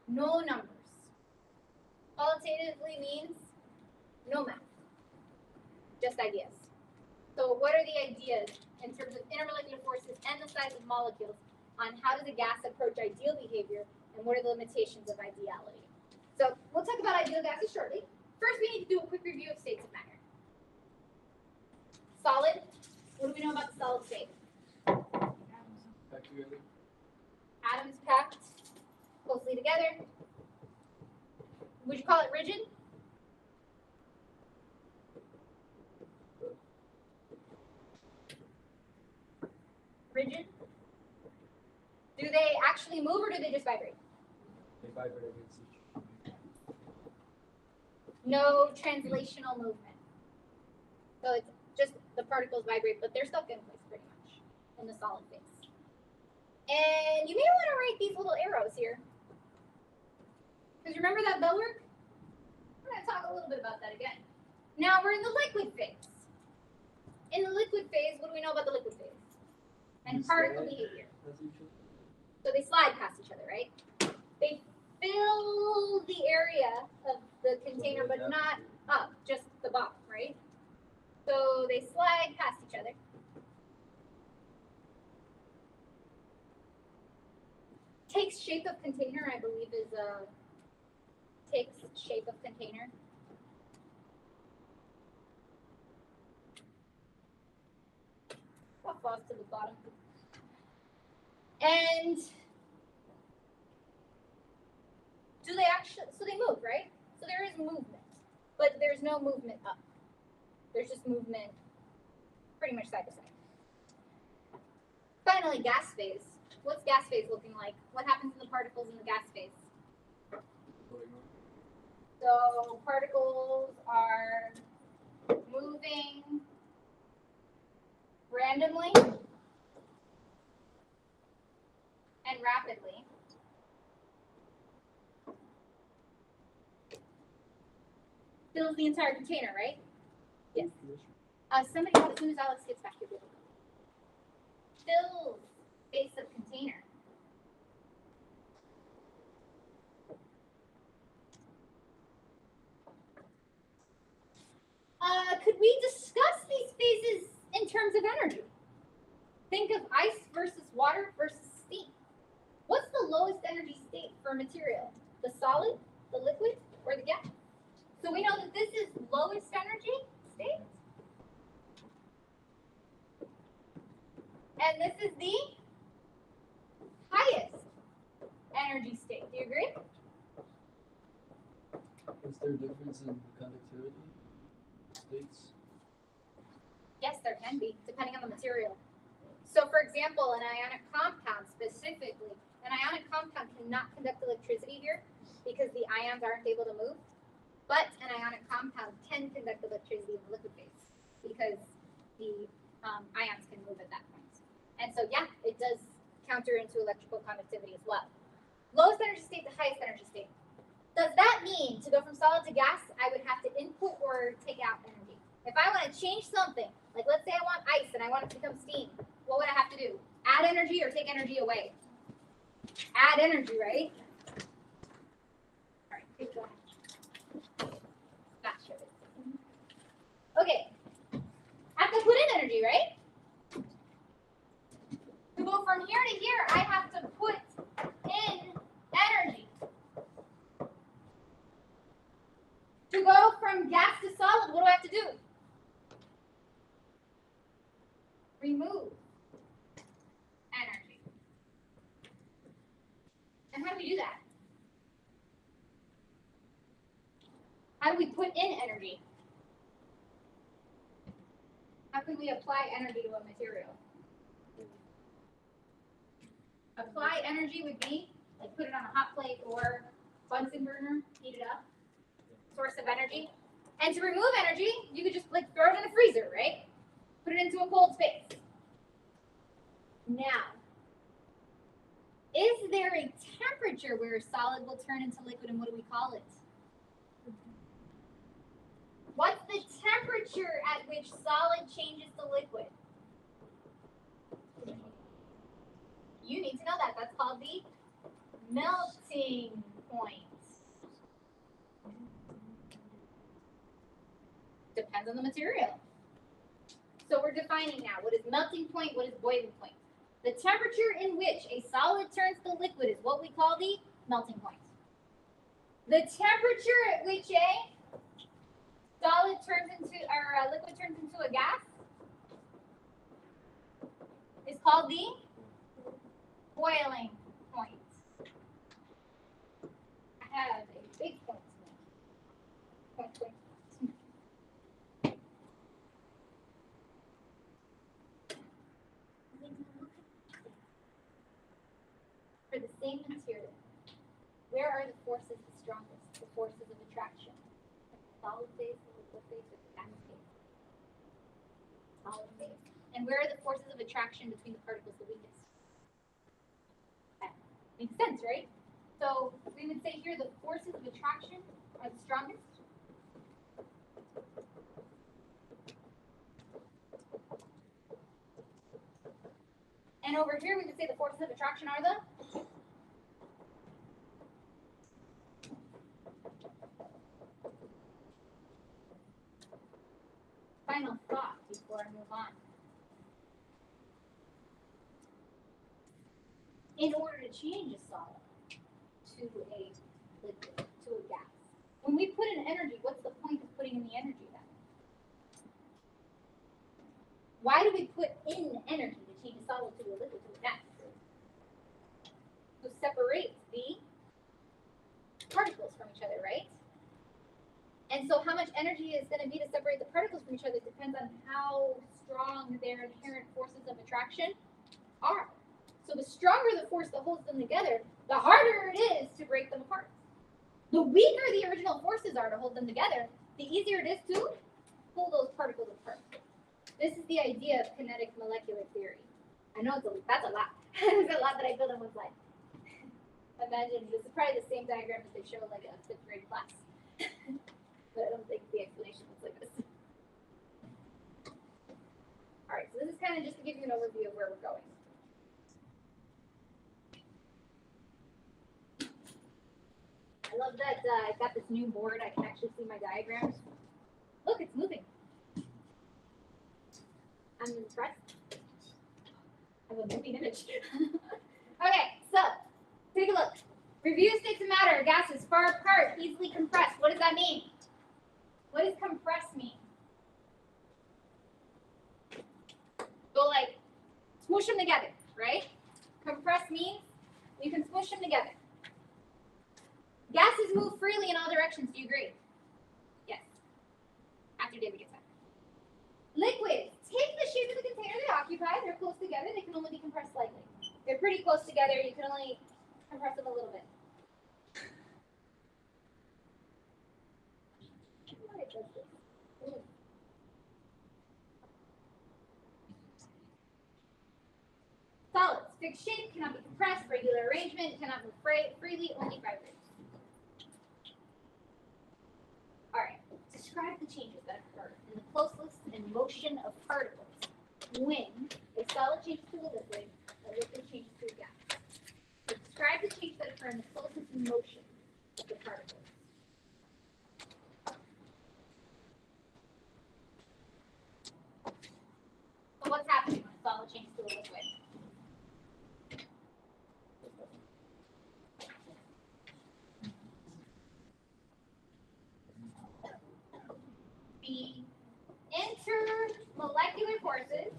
No numbers. Qualitatively means no math, just ideas. So what are the ideas in terms of intermolecular forces and the size of molecules on how does a gas approach ideal behavior and what are the limitations of ideality? So we'll talk about ideal gases shortly. First, we need to do a quick review of states of matter. Solid, what do we know about the solid state? Atoms packed closely together. Would you call it rigid? Rigid? Do they actually move or do they just vibrate? They vibrate against each other. No translational movement. So it's just the particles vibrate, but they're stuck in place pretty much in the solid phase. And you may want to write these little arrows here. Because remember that bell work? I'm going to talk a little bit about that again. Now we're in the liquid phase. In the liquid phase, what do we know about the liquid phase? And They particle slide behavior. past each other. So they slide past each other, right? They fill the area of the container, but not up, just the bottom, right? So they slide past each other. Takes shape of container, I believe, is takes shape of container. That falls to the bottom. And do they actually, so they move, right? So there is movement, but there's no movement up. There's just movement pretty much side to side. Finally, gas phase. What's gas phase looking like? What happens in the particles in the gas phase? So particles are moving randomly and rapidly. Fills the entire container, right? Yes. Somebody else, as soon as Alex gets back here, fills space of container. Could we discuss these phases in terms of energy? Think of ice versus water versus steam. What's the lowest energy state for a material? The solid, the liquid, or the gas? So we know that this is lowest energy state. And this is the highest energy state. Do you agree? Is there a difference in conductivity states? Yes, there can be, depending on the material. So for example, an ionic compound specifically, an ionic compound cannot conduct electricity here because the ions aren't able to move. But an ionic compound can conduct electricity in the liquid phase because the ions can move at that point. And so, yeah, it does counter into electrical conductivity as well. Lowest energy state to highest energy state. Does that mean to go from solid to gas, I would have to input or take out energy? If I want to change something, like let's say I want ice and I want it to become steam, what would I have to do? Add energy or take energy away? Add energy, right? All right, keep going. Gotcha. Okay. I have to put in energy, right? To go from here to here, I have to put in energy. To go from gas to solid, what do I have to do? Remove energy. And how do we do that? How do we put in energy? How can we apply energy to a material? Apply energy would be like put it on a hot plate or Bunsen burner, heat it up. Source of energy. And to remove energy, you could just like throw it in the freezer, right? Put it into a cold space. Now, is there a temperature where a solid will turn into liquid, and what do we call it? What's the temperature at which solid changes to liquid? You need to know that. That's called the melting point. Depends on the material. So we're defining now what is melting point, what is boiling point. The temperature in which a solid turns to liquid is what we call the melting point. The temperature at which a solid turns into, or a liquid turns into a gas is called the boiling point. I have a big point to make. Point, point. For the same material, where are the forces the strongest? The forces of attraction. Solid phase, liquid phase, or gas phase? Solid phase. And where are the forces of attraction between the particles the weakest? That makes sense, right? So we would say here the forces of attraction are the strongest. And over here we would say the forces of attraction are the final thought before I move on. In order to change a solid to a liquid, to a gas, when we put in energy, what's the point of putting in the energy then? Why do we put in energy to change a solid to a liquid, to a gas? To separate the particles from each other, right? And so how much energy is going to be to separate the particles from each other depends on how strong their inherent forces of attraction are. So the stronger the force that holds them together, the harder it is to break them apart. The weaker the original forces are to hold them together, the easier it is to pull those particles apart. This is the idea of kinetic molecular theory. I know that's a lot. There's a lot that I built in one slide. Imagine, this is probably the same diagram that they show like a 5th grade class. But I don't think the explanation looks like this. All right, so this is kind of just to give you an overview of where we're going. I love that I've got this new board. I can actually see my diagrams. Look, it's moving. I'm impressed. I have a moving image. Okay, so take a look. Review states of matter. Gases far apart, easily compressed. What does that mean? What does compress mean? Go like smoosh them together, right? Compress means you can smoosh them together. Gases move freely in all directions. Do you agree? Yes. After David gets back. Liquids take the shape of the container they occupy. They're close together. They can only be compressed slightly. They're pretty close together. You can only compress them a little bit. Solids, fixed shape, cannot be compressed, regular arrangement, cannot move freely, only vibrate. All right, describe the changes that occur in the closeness and motion of particles when a solid changes to a liquid, a liquid changes to a gas. So describe the changes that occur in the closeness and motion of the particles. So what's happening when a solid changes to a liquid? The intermolecular forces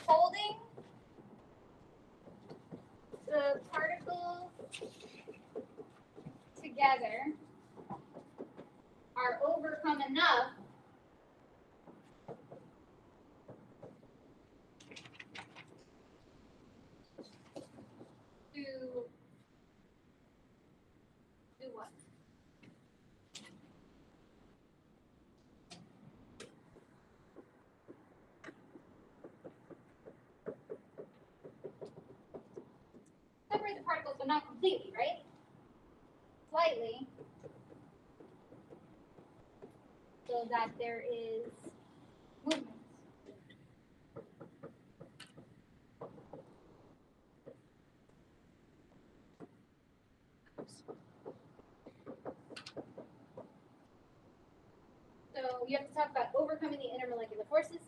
holding particles, but not completely, right? Slightly. So that there is movement. So you have to talk about overcoming the intermolecular forces,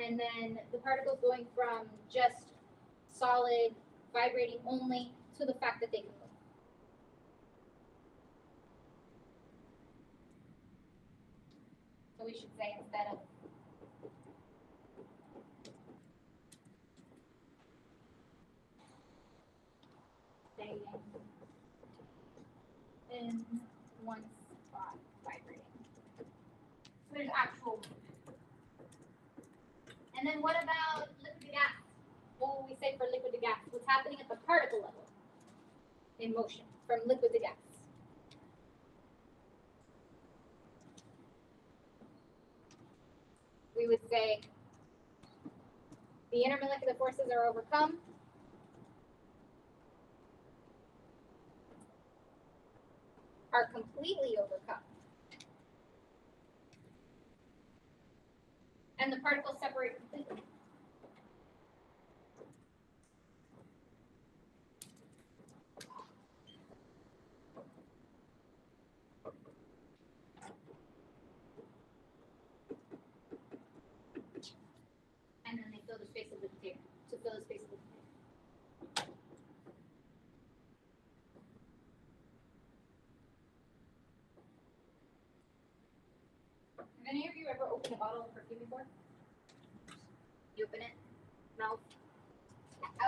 and then the particles going from just solid, vibrating only, to the fact that they can move. So we should say instead of staying in one spot vibrating. So there's actual movement. And then what about liquid to gas? What will we say for liquid to gas? What's happening at the particle level in motion from liquid to gas? We would say the intermolecular forces are overcome. Are completely overcome. And the particles separate completely. And then they fill the space of the container. To fill the space of the container. Have any of you ever opened a bottle of perfume before? You open it, smells.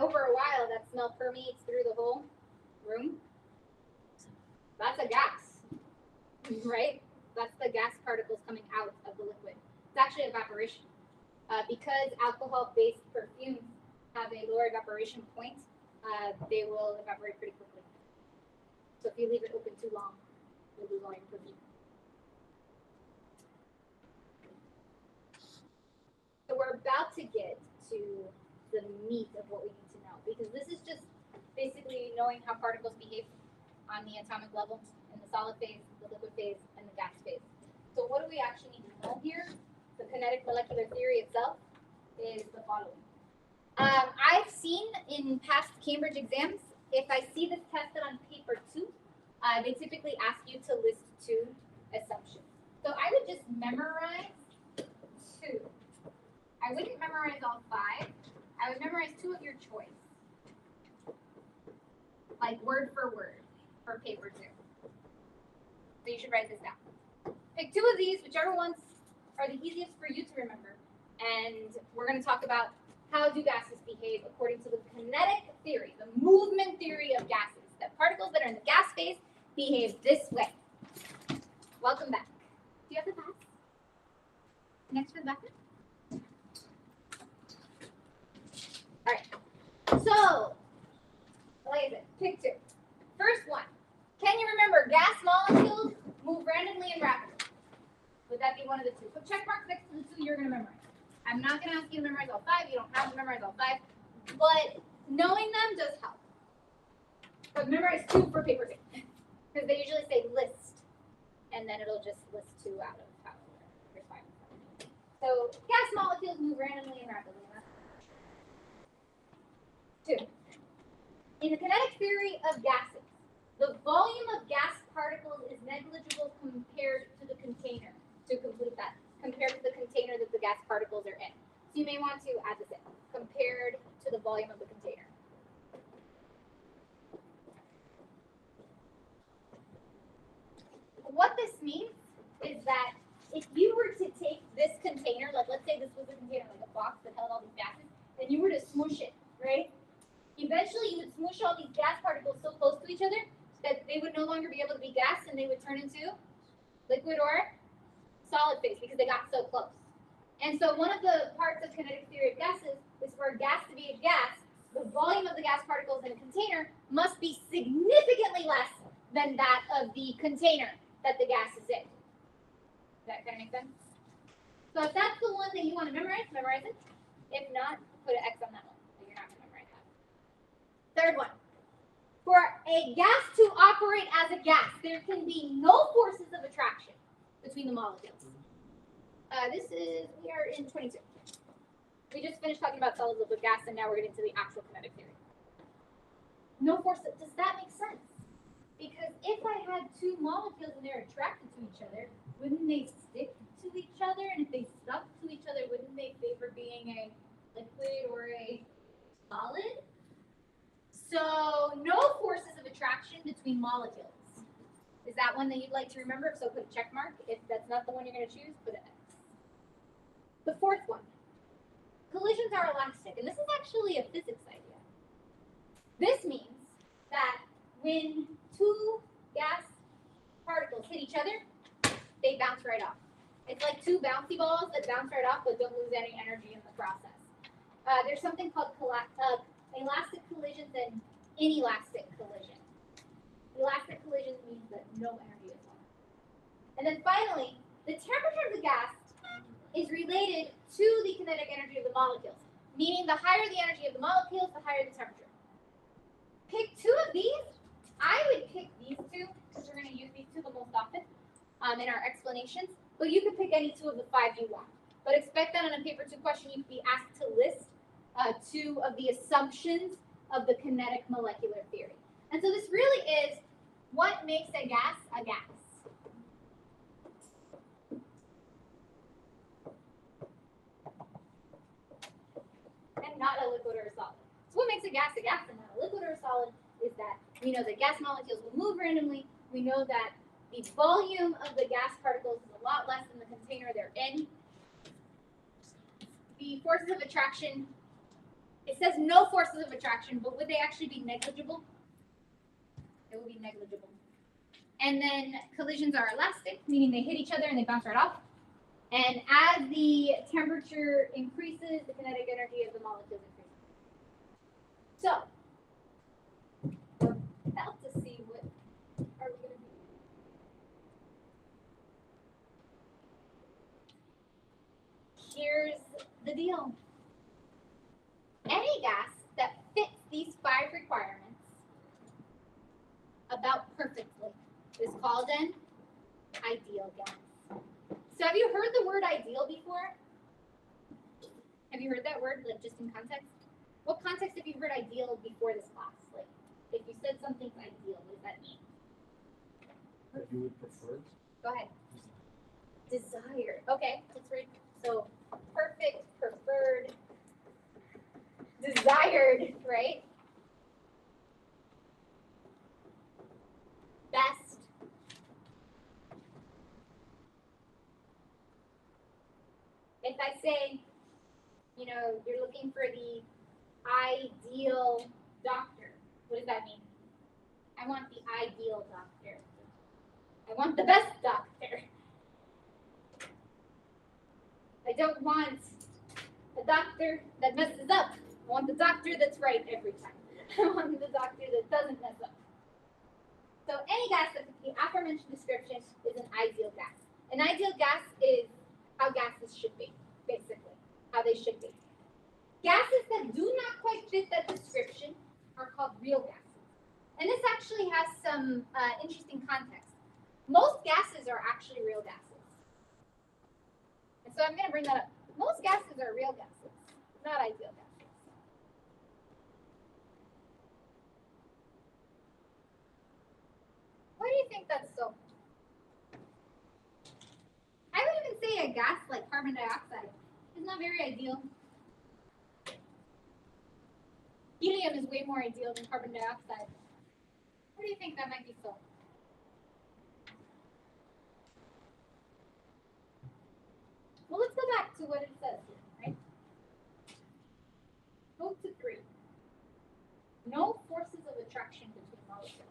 Over a while, that smell permeates through the whole room. That's a gas, right? That's the gas particles coming out of the liquid. It's actually evaporation. Because alcohol-based perfumes have a lower evaporation point, they will evaporate pretty quickly. So if you leave it open too long, you'll lose all your perfume. So we're about to get to the meat of what we need to know, because this is just basically knowing how particles behave on the atomic level in the solid phase, the liquid phase, and the gas phase. So what do we actually need to know here? The kinetic molecular theory itself is the following. I've seen in past Cambridge exams, if I see this tested on paper 2, they typically ask you to list 2 assumptions. So I would just memorize 2. I wouldn't memorize all 5. I would memorize 2 of your choice. Like word for word for paper 2. So you should write this down. Pick 2 of these, whichever ones are the easiest for you to remember. And we're going to talk about how do gases behave according to the kinetic theory, the movement theory of gases. That particles that are in the gas phase behave this way. Welcome back. Do you have the pass? Next for the back. All right. So, like I said, pick 2. First one. Can you remember gas molecules move randomly and rapidly? Would that be one of the 2? Put check marks next to the 2 you're going to memorize. I'm not going to ask you to memorize all 5. You don't have to memorize all 5. But knowing them does help. But memorize 2 for paper 2. Because they usually say list. And then it'll just list 2 out of however. There's 5. So gas molecules move randomly and rapidly. 2. In the kinetic theory of gases, the volume of gas particles is negligible compared to the container. To complete that, compared to the container that the gas particles are in. So you may want to add this in, compared to the volume of the container. What this means is that if you were to take this container, like let's say this was a container, like a box that held all these gases, and you were to smoosh it, right? Eventually you would smoosh all these gas particles so close to each other that they would no longer be able to be gas and they would turn into liquid or solid phase because they got so close. And so one of the parts of kinetic theory of gases is for a gas to be a gas, the volume of the gas particles in a container must be significantly less than that of the container that the gas is in. Does that kind of make sense? So if that's the one that you want to memorize, memorize it. If not, put an X on that one. So you're not going to memorize that. Third one. For a gas to operate as a gas, there can be no forces of attraction between the molecules. We are in 22. We just finished talking about solid, liquid, gas, and now we're getting to the actual kinetic theory. No force, does that make sense? Because if I had two molecules and they're attracted to each other, wouldn't they stick to each other? And if they stuck to each other, wouldn't they favor being a liquid or a solid? So no forces of attraction between molecules. Is that one that you'd like to remember? If so, put a check mark. If that's not the one you're going to choose, put an X. The fourth one. Collisions are elastic, and this is actually a physics idea. This means that when two gas particles hit each other, they bounce right off. It's like two bouncy balls that bounce right off but don't lose any energy in the process. There's something called elastic collisions and inelastic collisions. Elastic collisions means that no energy is lost. And then finally, the temperature of the gas is related to the kinetic energy of the molecules, meaning the higher the energy of the molecules, the higher the temperature. Pick two of these. I would pick these two because we're going to use these two the most often in our explanations, but you could pick any two of the five you want. But expect that on a paper 2 question, you'd be asked to list two of the assumptions of the kinetic molecular theory. And so this really is what makes a gas a gas. And not a liquid or a solid. So what makes a gas and not a liquid or a solid is that we know that gas molecules will move randomly. We know that the volume of the gas particles is a lot less than the container they're in. The forces of attraction, it says no forces of attraction, but would they actually be negligible? It would be negligible. And then collisions are elastic, meaning they hit each other and they bounce right off. And as the temperature increases, the kinetic energy of the molecules increases. So, we're about to see what are we going to do. Here's the deal. Any gas that fits these 5 requirements about perfectly is called an ideal gas. So have you heard the word ideal before? Have you heard that word, like just in context? What context have you heard ideal before this class? Like, if you said something's ideal, what does that mean? That you would prefer. Go ahead. Desired. Okay, let's read. So, perfect, preferred, desired, right? Best. If I say, you know, you're looking for the ideal doctor, what does that mean? I want the ideal doctor. I want the best doctor. I don't want a doctor that messes up. I want the doctor that's right every time. I want the doctor that doesn't mess up. So any gas that fits the aforementioned description is an ideal gas. An ideal gas is how gases should be, basically, how they should be. Gases that do not quite fit that description are called real gases. And this actually has some interesting context. Most gases are actually real gases. And so I'm going to bring that up. Most gases are real gases, not ideal gases. Why do you think that's so? I would even say a gas like carbon dioxide is not very ideal. Helium is way more ideal than carbon dioxide. Why do you think that might be so? Well, let's go back to what it says here, right? Go to 3. No forces of attraction between molecules.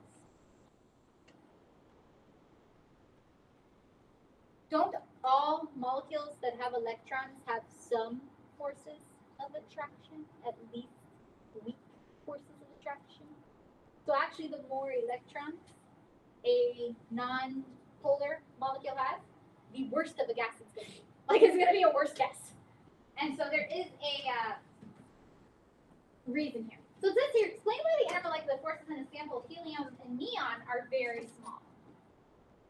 Don't all molecules that have electrons have some forces of attraction, at least weak forces of attraction? So actually, the more electrons a non-polar molecule has, the worse of a gas it's going to be. Like, it's going to be a worse gas. And so there is a reason here. So it says here, explain why the intermolecular forces in a sample of helium and neon are very small.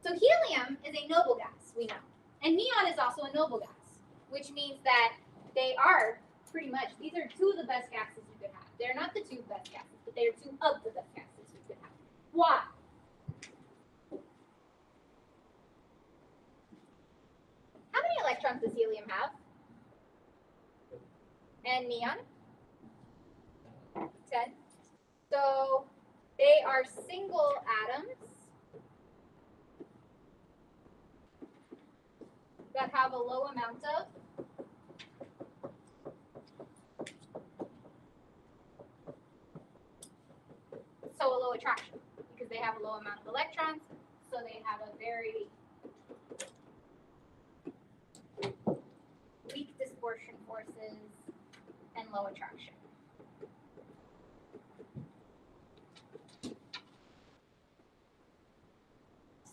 So helium is a noble gas, we know. And neon is also a noble gas, which means that they are pretty much, these are two of the best gases you could have. They're not the two best gases, but they are two of the best gases you could have. Why? How many electrons does helium have? And neon? 10. So they are single atoms that have a low amount of a low attraction because they have a low amount of electrons, so they have a very weak dispersion forces and low attraction.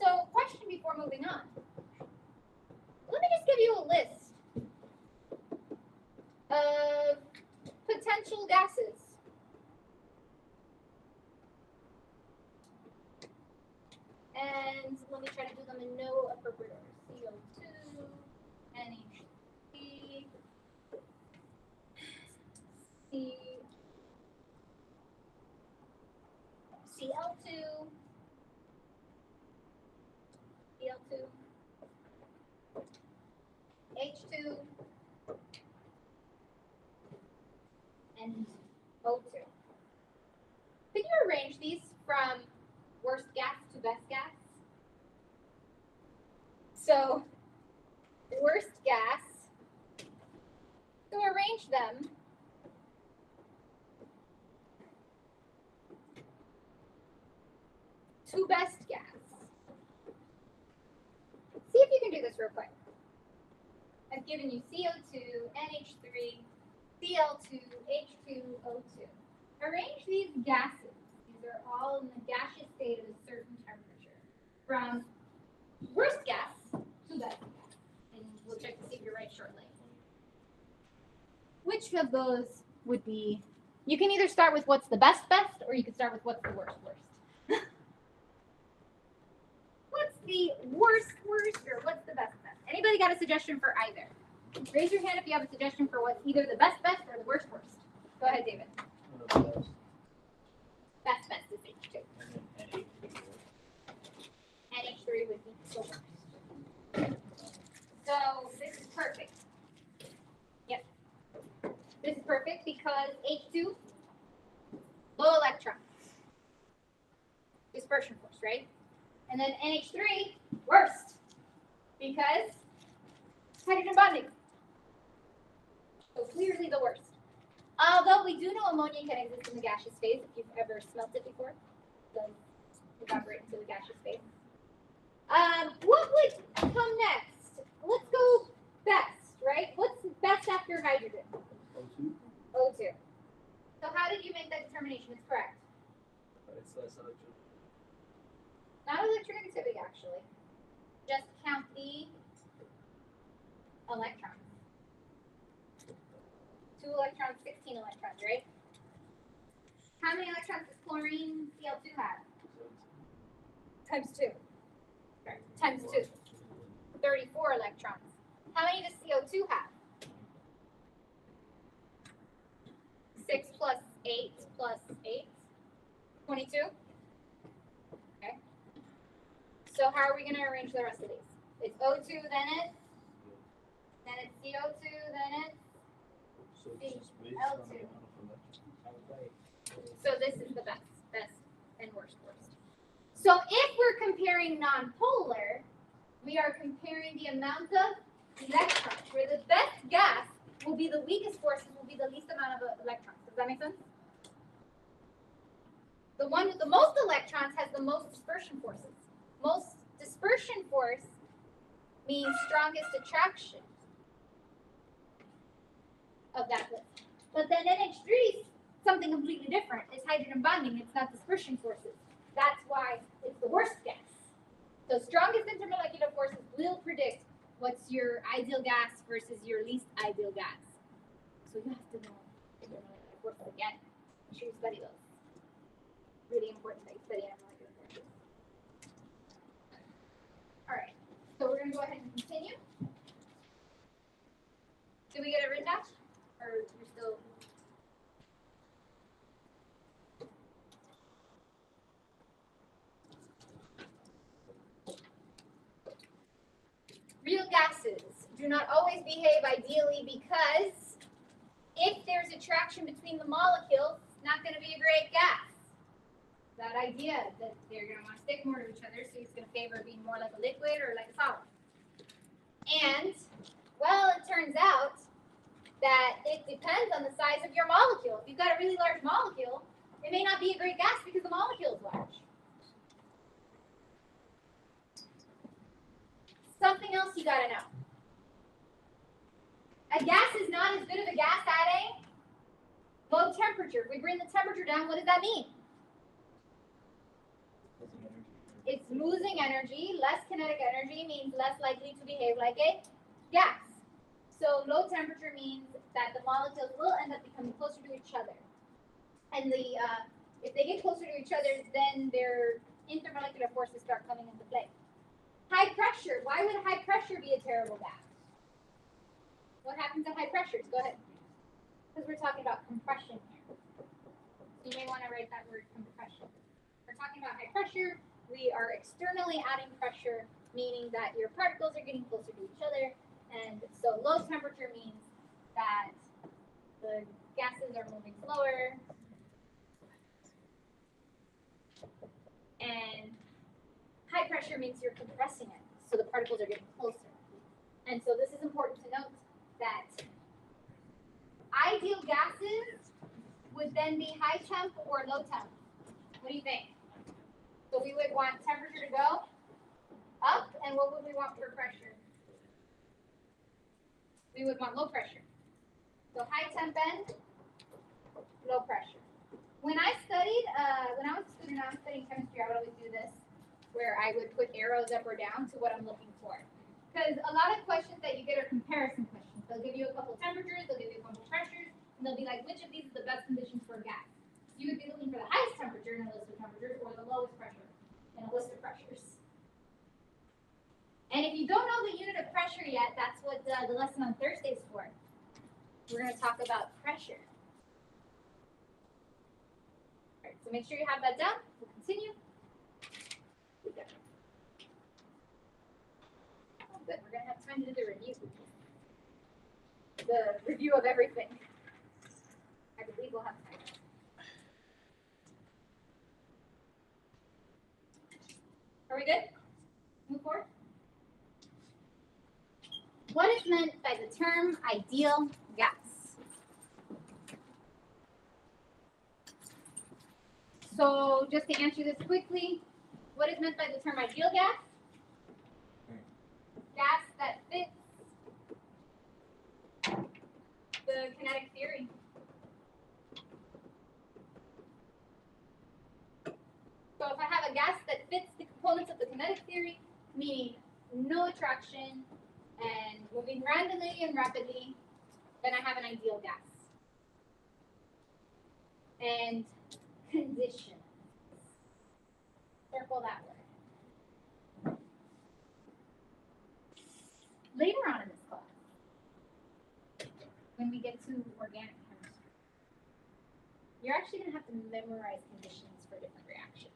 So, question before moving on. Let me just give you a list of potential gases. And let me try to do them in no appropriate order. CO2, NH3, Cl2, Cl2, H2, and O2. Could you arrange these from worst gas to best gas? So, worst gas, so arrange them to best gas. See if you can do this real quick. I've given you CO2, NH3, Cl2, H2, O2. Arrange these gases. These are all in the gaseous state at a certain temperature. From worst gas to best gas. And we'll check to see if you're right shortly. Which of those would be, you can either start with what's the best, or you can start with what's the worst. What's the worst, or what's the best? Anybody got a suggestion for either? Raise your hand if you have a suggestion for what's either the best or the worst. Go ahead, David. Best is H2. NH3 would be the worst. So this is perfect. Yep. This is perfect because H2, low electron. Dispersion force, right? And then NH3, worst. Because hydrogen bonding. So clearly the worst. Although we do know ammonia can exist in the gaseous phase, if you've ever smelt it before. It does evaporate into the gaseous phase. What would come next? Let's go best, right? What's best after hydrogen? O2. O2. So how did you make that determination? It's correct. It's less electron. Not electronegativity, actually. Just count the electrons. 2 electrons, 16 electrons, right? How many electrons does chlorine Cl2 have? Times 2. Sorry, times 2. 34 electrons. How many does CO2 have? 6 plus 8 plus 8. 22. Okay. So how are we going to arrange the rest of these? It's O2, then it's CO2, then it's So it's just based L2. on the amount of electrons. So this is the best and worst. So if we're comparing nonpolar, we are comparing the amount of electrons, where the best gas will be the weakest forces, will be the least amount of electrons. Does that make sense? The one with the most electrons has the most dispersion forces. Most dispersion force means strongest attraction of that list. But then NH3 is something completely different. It's hydrogen bonding. It's not dispersion forces. That's why it's the worst gas. So strongest intermolecular forces will predict what's your ideal gas versus your least ideal gas. So you have to know intermolecular forces again. Make sure you study those. Really important that you study on molecular forces. All right, so we're gonna go ahead and continue. Did we get it written down? Or you're still? Real gases do not always behave ideally because if there's attraction between the molecules, it's not going to be a great gas. That idea that they're going to want to stick more to each other, so it's going to favor being more like a liquid or like a solid. And, well, it turns out that it depends on the size of your molecule. If you've got a really large molecule, it may not be a great gas because the molecule is large. Something else you got to know. A gas is not as good of a gas at a low temperature. If we bring the temperature down, what does that mean? It's losing energy. Less kinetic energy means less likely to behave like a gas. So low temperature means that the molecules will end up becoming closer to each other. And if they get closer to each other, then their intermolecular forces start coming into play. High pressure. Why would high pressure be a terrible gas? What happens at high pressures? Go ahead. Because we're talking about compression here. So you may want to write that word compression. We're talking about high pressure. We are externally adding pressure, meaning that your particles are getting closer to each other. And so low temperature means that the gases are moving slower. And high pressure means you're compressing it, so the particles are getting closer. And so this is important to note that ideal gases would then be high temp or low temp. What do you think? So we would want temperature to go up, and what would we want for pressure? We would want low pressure. So high temp and low pressure. When I studied, when I was a student, I was studying chemistry, I would always do this, where I would put arrows up or down to what I'm looking for. Because a lot of questions that you get are comparison questions. They'll give you a couple temperatures, they'll give you a couple pressures, and they'll be like, which of these is the best conditions for a gas? You would be looking for the highest temperature in a list of temperatures or the lowest pressure in a list of pressures. And if you don't know the unit of pressure yet, that's what the lesson on Thursday is for. We're going to talk about pressure. All right, so make sure you have that down. We'll continue. Oh, good. We're going to have time to do the review. The review of everything. I believe we'll have time. Are we good? Move forward. What is meant by the term ideal gas? So just to answer this quickly, what is meant by the term ideal gas? Gas that fits the kinetic theory. So if I have a gas that fits the components of the kinetic theory, meaning no attraction and moving randomly and rapidly, then I have an ideal gas. And conditions. Circle that word. Later on in this class, when we get to organic chemistry, you're actually going to have to memorize conditions for different reactions.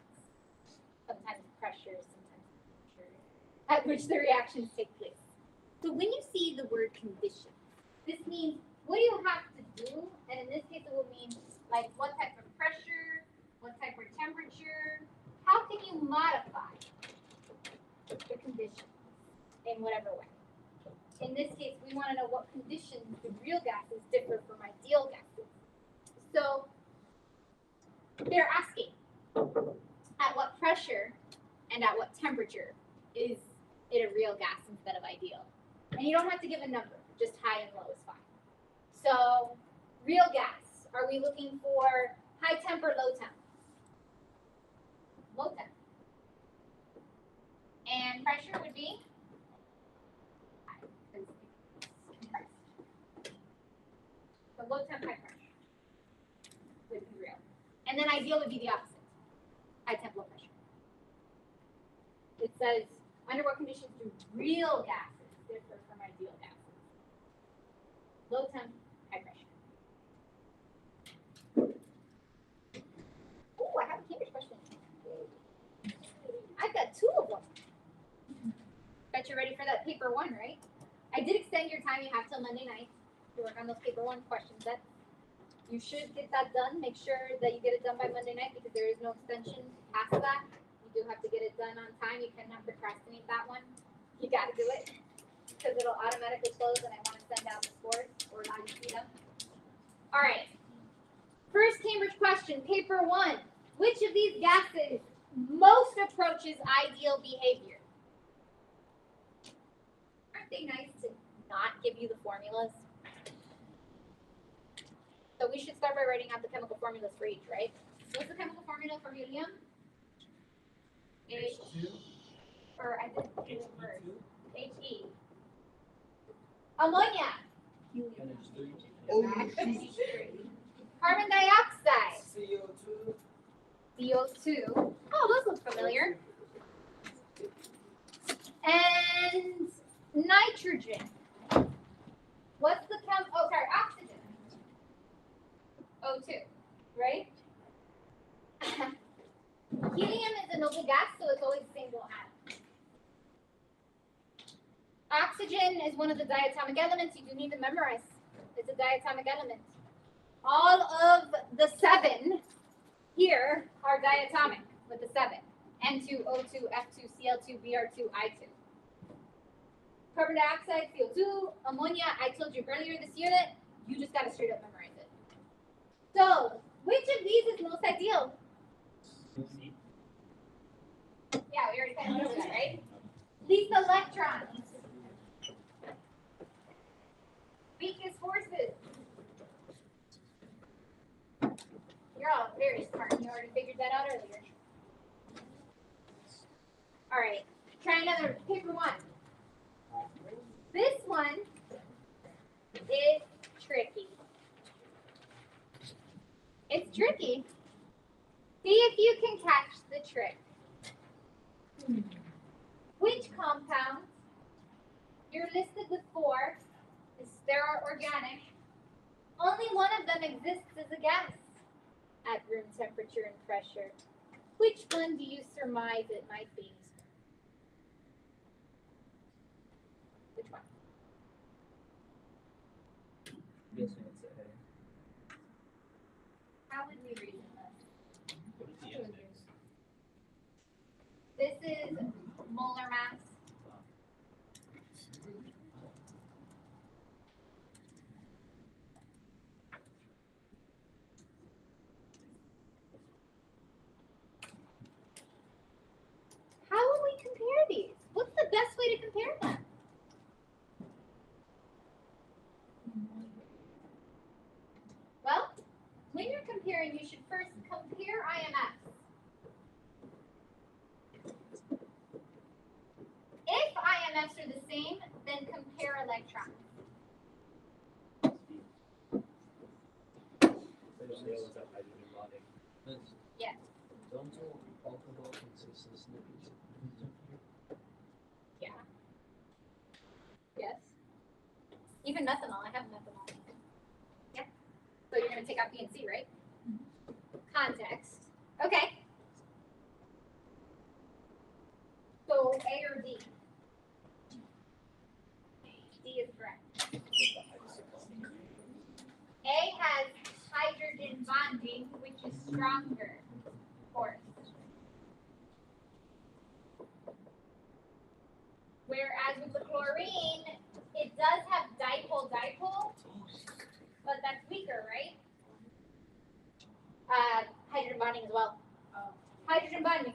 Sometimes pressure, sometimes temperature, at which the reactions take place. So when you see the word condition, this means what do you have to do? And in this case, it will mean like what type of pressure, what type of temperature, how can you modify the conditions in whatever way. In this case, we want to know what conditions do real gases differ from ideal gases. So they're asking at what pressure and at what temperature is it a real gas instead of ideal. And you don't have to give a number, just high and low is fine. So real gas, are we looking for high temp or low temp? Low temp. And pressure would be high, because it's compressed. So low temp, high pressure would be real. And then ideal would be the opposite. High temp, low pressure. It says, under what conditions do real gases differ from ideal gases? Low temp, high pressure. Oh, I have a Cambridge question. I've got 2 of them. Bet you're ready for that paper 1, right? I did extend your time you have till Monday night to work on those paper 1 questions. That you should get that done. Make sure that you get it done by Monday night because there is no extension past that. You do have to get it done on time. You cannot procrastinate that one. You got to do it because it'll automatically close and I want to send out the scores or not see them. All right. First Cambridge question, paper 1. Which of these gases most approaches ideal behavior? Aren't they nice to not give you the formulas? So we should start by writing out the chemical formulas for each, right? What's the chemical formula for helium? H, or I did it first. He. Ammonia. Carbon dioxide. CO2. CO2. Oh, those look familiar. And nitrogen. What's the oxygen. O2, right? Helium is a noble gas, so it's always the same atom. Oxygen is one of the diatomic elements you do need to memorize. It's a diatomic element. All of the 7 here are diatomic with the 7. N2, O2, F2, Cl2, Br2, I2. Carbon dioxide, CO2, ammonia, I told you earlier this unit, you just got to straight up memorize it. So, which of these is most ideal? Yeah, we already kind of know that, right? Least electrons. Weakest forces. You're all very smart. You already figured that out earlier. All right. Try another paper 1. This one is tricky. It's tricky. See if you can catch the trick. Which compounds, you're listed with 4, there are organic. Only one of them exists as a gas at room temperature and pressure. Which one do you surmise it might be? Which one? Guessing it's A. How would we reason this? What is the index? This is molar mass. How would we compare these? What's the best way to compare them? Well, when you're comparing, you should first compare IMFs. If IMFs are the same, then compare electrons. Yes. Don't all alcohol consists of lipids. Yeah. Yes. Even methanol. I have methanol. Yeah. So you're going to take out B and C, right? Context. Okay. So A or D? D is correct. A has hydrogen bonding, which is stronger, of course. Whereas with the chlorine, it does have dipole-dipole, but that's weaker, right? Hydrogen bonding as well. Hydrogen bonding,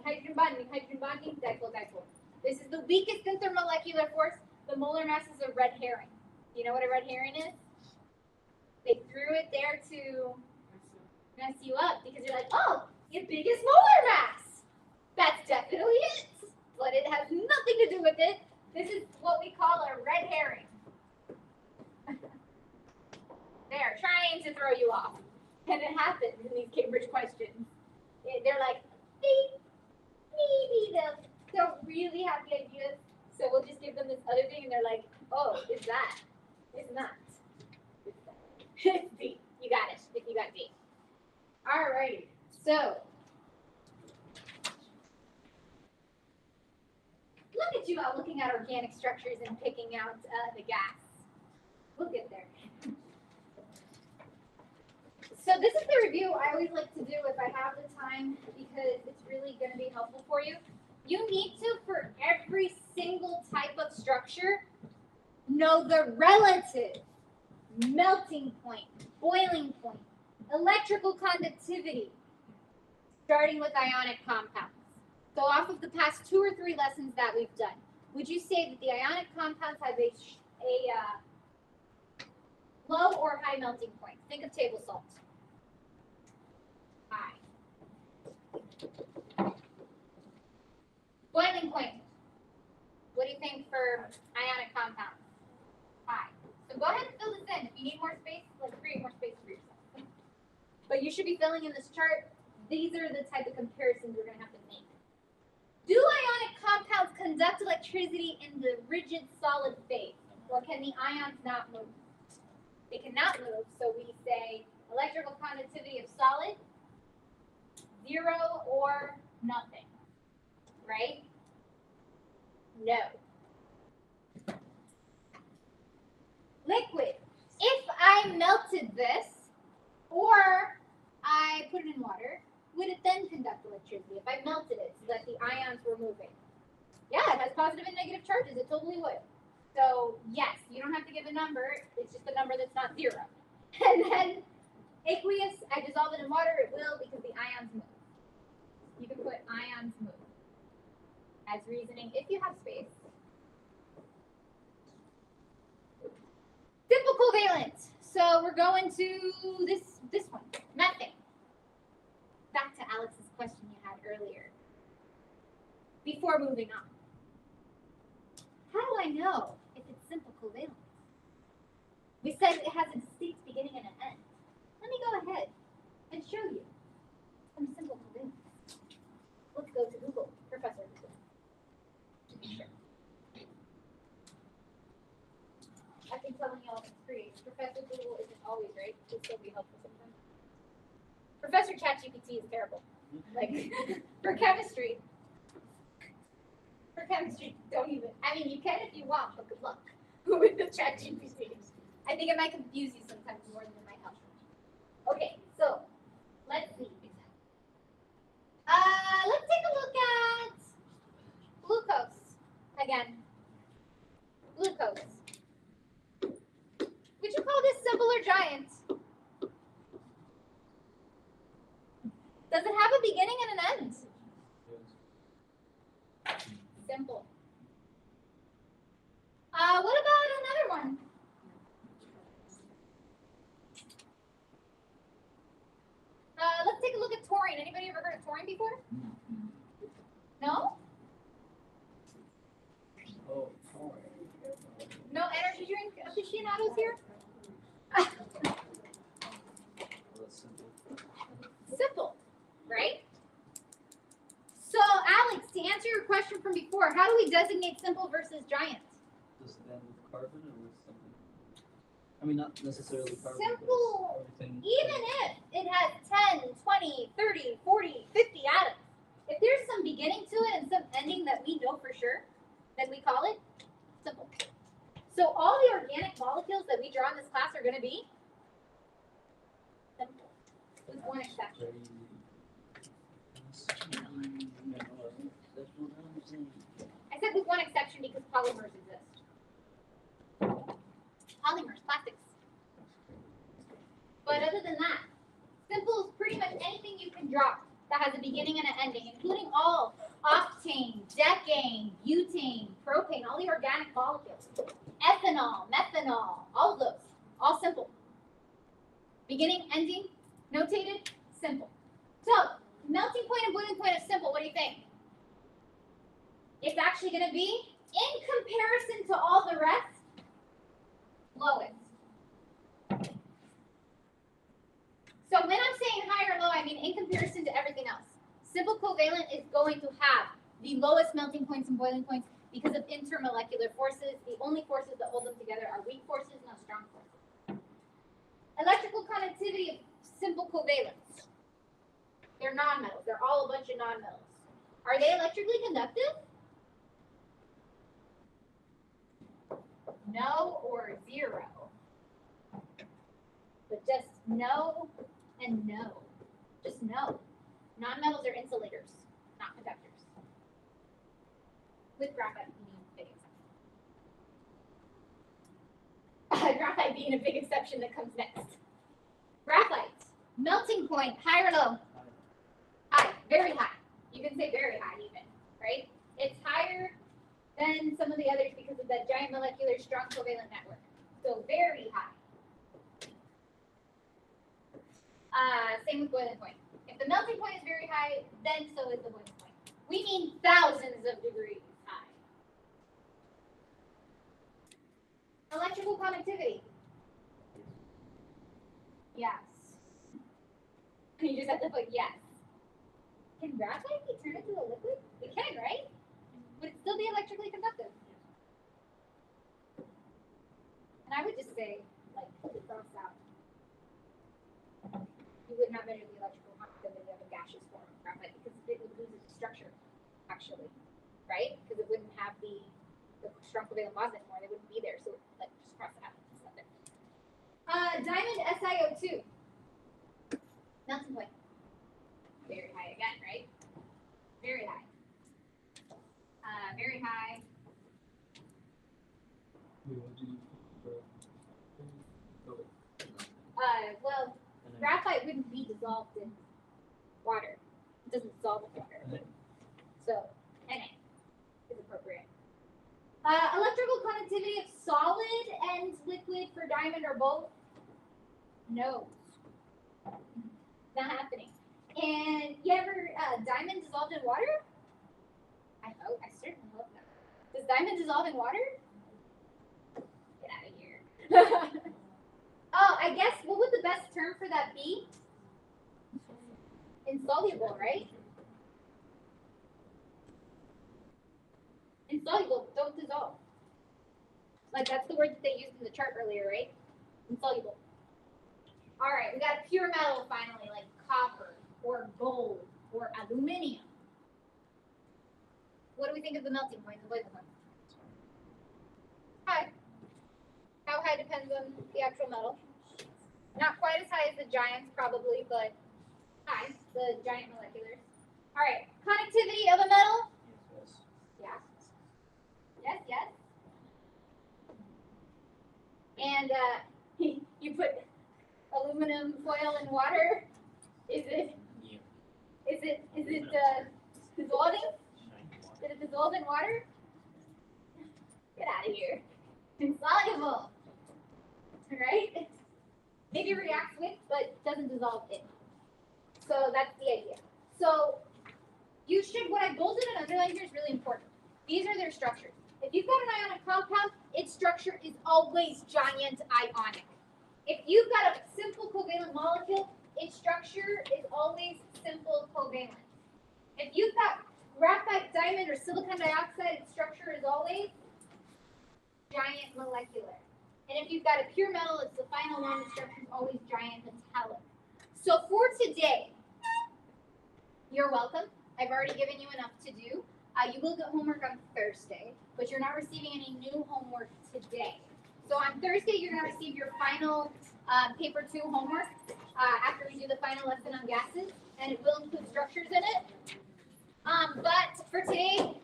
dipole-dipole. This is the weakest intermolecular force. The molar mass is a red herring. You know what a red herring is? They threw it there to mess you up because you're like, oh, your biggest molar mass. That's definitely it. But it has nothing to do with it. This is what we call a red herring. They're trying to throw you off. And it happens in these Cambridge questions. They're like, maybe they don't really have the ideas, so we'll just give them this other thing, and they're like, oh, it's that. It's not. It's that. It's D. You got it. If you got D. Alrighty. So, look at you all looking at organic structures and picking out the gas. We'll get there. So this is the review I always like to do if I have the time because it's really going to be helpful for you. You need to, for every single type of structure, know the relative melting point, boiling point, electrical conductivity, starting with ionic compounds. So off of the past 2 or 3 lessons that we've done, would you say that the ionic compounds have a low or high melting point? Think of table salt. High. Boiling point. What do you think for ionic compounds? High. So go ahead and fill this in. If you need more space, let's create more space for yourself. But you should be filling in this chart. These are the type of comparisons we're going to have to make. Do ionic compounds conduct electricity in the rigid solid phase? Or can the ions not move? They cannot move, so we say electrical conductivity of solid, 0 or nothing, right? No. Liquid. If I melted this, or I put it in water, would it then conduct electricity if I melted it so that the ions were moving? Yeah, it has positive and negative charges. It totally would. So yes, you don't have to give a number. It's just a number that's not 0. And then aqueous, I dissolve it in water. It will because the ions move. You can put ions move as reasoning if you have space. Simple covalent. So we're going to this one, methane. Back to Alex's question you had earlier. Before moving on. How do I know if it's simple covalent? We said it has a distinct beginning and an end. Let me go ahead and show you some simple covalents. Let's go to Google, Professor Google. To be sure. I've been telling y'all it's free. Professor Google isn't always right. It'll still be helpful sometimes. Professor ChatGPT is terrible. Like, for chemistry, don't even. I mean, you can if you want, but good luck with the ChatGPT. I think it might confuse you sometimes more than it might help. Okay, so let's see. Let's take a look at glucose again. Glucose. Would you call this simple or giant? Does it have a beginning and an end? Simple. What about another one? Let's take a look at taurine. Anybody ever heard of taurine before? No? Oh, No energy drink aficionados here? that's simple. Simple, right? So, Alex, to answer your question from before, how do we designate simple versus giant? Does it end with carbon or with something? I mean, not necessarily carbon. but Simple, everything. even if it has 10, 20, 30, 40, 50 atoms, if there's some beginning to it and some ending that we know for sure, then we call it simple. So all the organic molecules that we draw in this class are going to be simple, with one exception. I said with one exception because polymers exist. Polymers, plastics. But other than that, simple is pretty much anything you can draw that has a beginning and an ending, including all octane, decane, butane, propane, all the organic molecules. Ethanol, methanol, all of those, all simple. Beginning, ending, notated, simple. So, melting point and boiling point is simple. What do you think? It's actually going to be, in comparison to all the rest, lowest. So when Simple covalent is going to have the lowest melting points and boiling points because of intermolecular forces. The only forces that hold them together are weak forces, not strong forces. Electrical conductivity of simple covalents. They're nonmetals. They're all a bunch of nonmetals. Are they electrically conductive? No or zero. But just no and no. Just no. Nonmetals are insulators, not conductors. With graphite being a big exception. Graphite being a big exception that comes next. Graphite, melting point, high or low? High, very high. You can say very high even, right? It's higher than some of the others because of that giant molecular strong covalent network. So very high. Same with boiling point. If the melting point is very high, then so is the boiling point. We mean thousands of degrees high. Electrical conductivity. Yes. You just have to put yes. Can graphite be turned into a liquid? It can, right? Would it still be electrically conductive? And I would just say, like, pull it cross out. You would not measure the electrical conductivity of a gaseous form of graphite because it would lose its structure, actually, right? Because it wouldn't have the strong covalent bonds anymore. They wouldn't be there. So, like, just cross it out. Just let it. Diamond SiO2. Melting point. Very high again, right? Very high. Very high. Well, graphite wouldn't be dissolved in water. It doesn't dissolve in water. So, Na is appropriate. Electrical conductivity of solid and liquid for diamond or both? No. Not happening. And you ever diamond dissolved in water? I certainly hope not. Does diamond dissolve in water? Get out of here. Oh, I guess, what would the best term for that be? Insoluble, right? Insoluble, don't dissolve. Like, that's the word that they used in the chart earlier, right? Insoluble. All right, we got pure metal finally, like copper or gold or aluminum. What do we think of the melting point, the boiling point? High. How high depends on the actual metal. Not quite as high as the giants, probably, but high, the giant moleculars. All right, conductivity of a metal? Yeah. Yes, yes. And you put aluminum foil in water. Is it dissolving? Did it dissolve in water? Get out of here. Insoluble. Right? Maybe reacts with, but doesn't dissolve in. So that's the idea. So you should, what I bolded and underlined here is really important. These are their structures. If you've got an ionic compound, its structure is always giant ionic. If you've got a simple covalent molecule, its structure is always simple covalent. If you've got graphite, diamond, or silicon dioxide, its structure is always giant molecular. And if you've got a pure metal, it's the final one, the structure is always giant metallic. So for today, you're welcome. I've already given you enough to do. You will get homework on Thursday, but you're not receiving any new homework today. So on Thursday, you're going to receive your final paper 2 homework after we do the final lesson on gases, and it will include structures in it. But for today,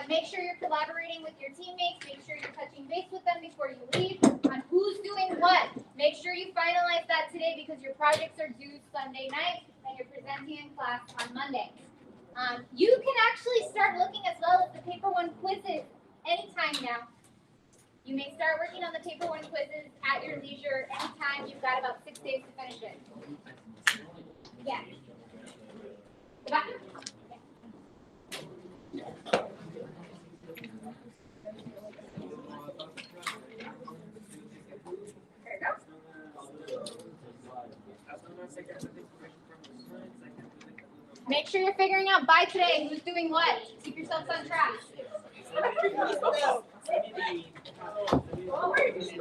make sure you're collaborating with your teammates. Make sure you're touching base with them before you leave on who's doing what. Make sure you finalize that today because your projects are due Sunday night and you're presenting in class on Monday. You can actually start looking as well at the paper 1 quizzes anytime now. You may start working on the paper 1 quizzes at your leisure anytime. You've got about 6 days to finish it. Yeah. The bathroom? There you go. Make sure you're figuring out by today who's doing what. Keep yourselves on track. Oh, wait.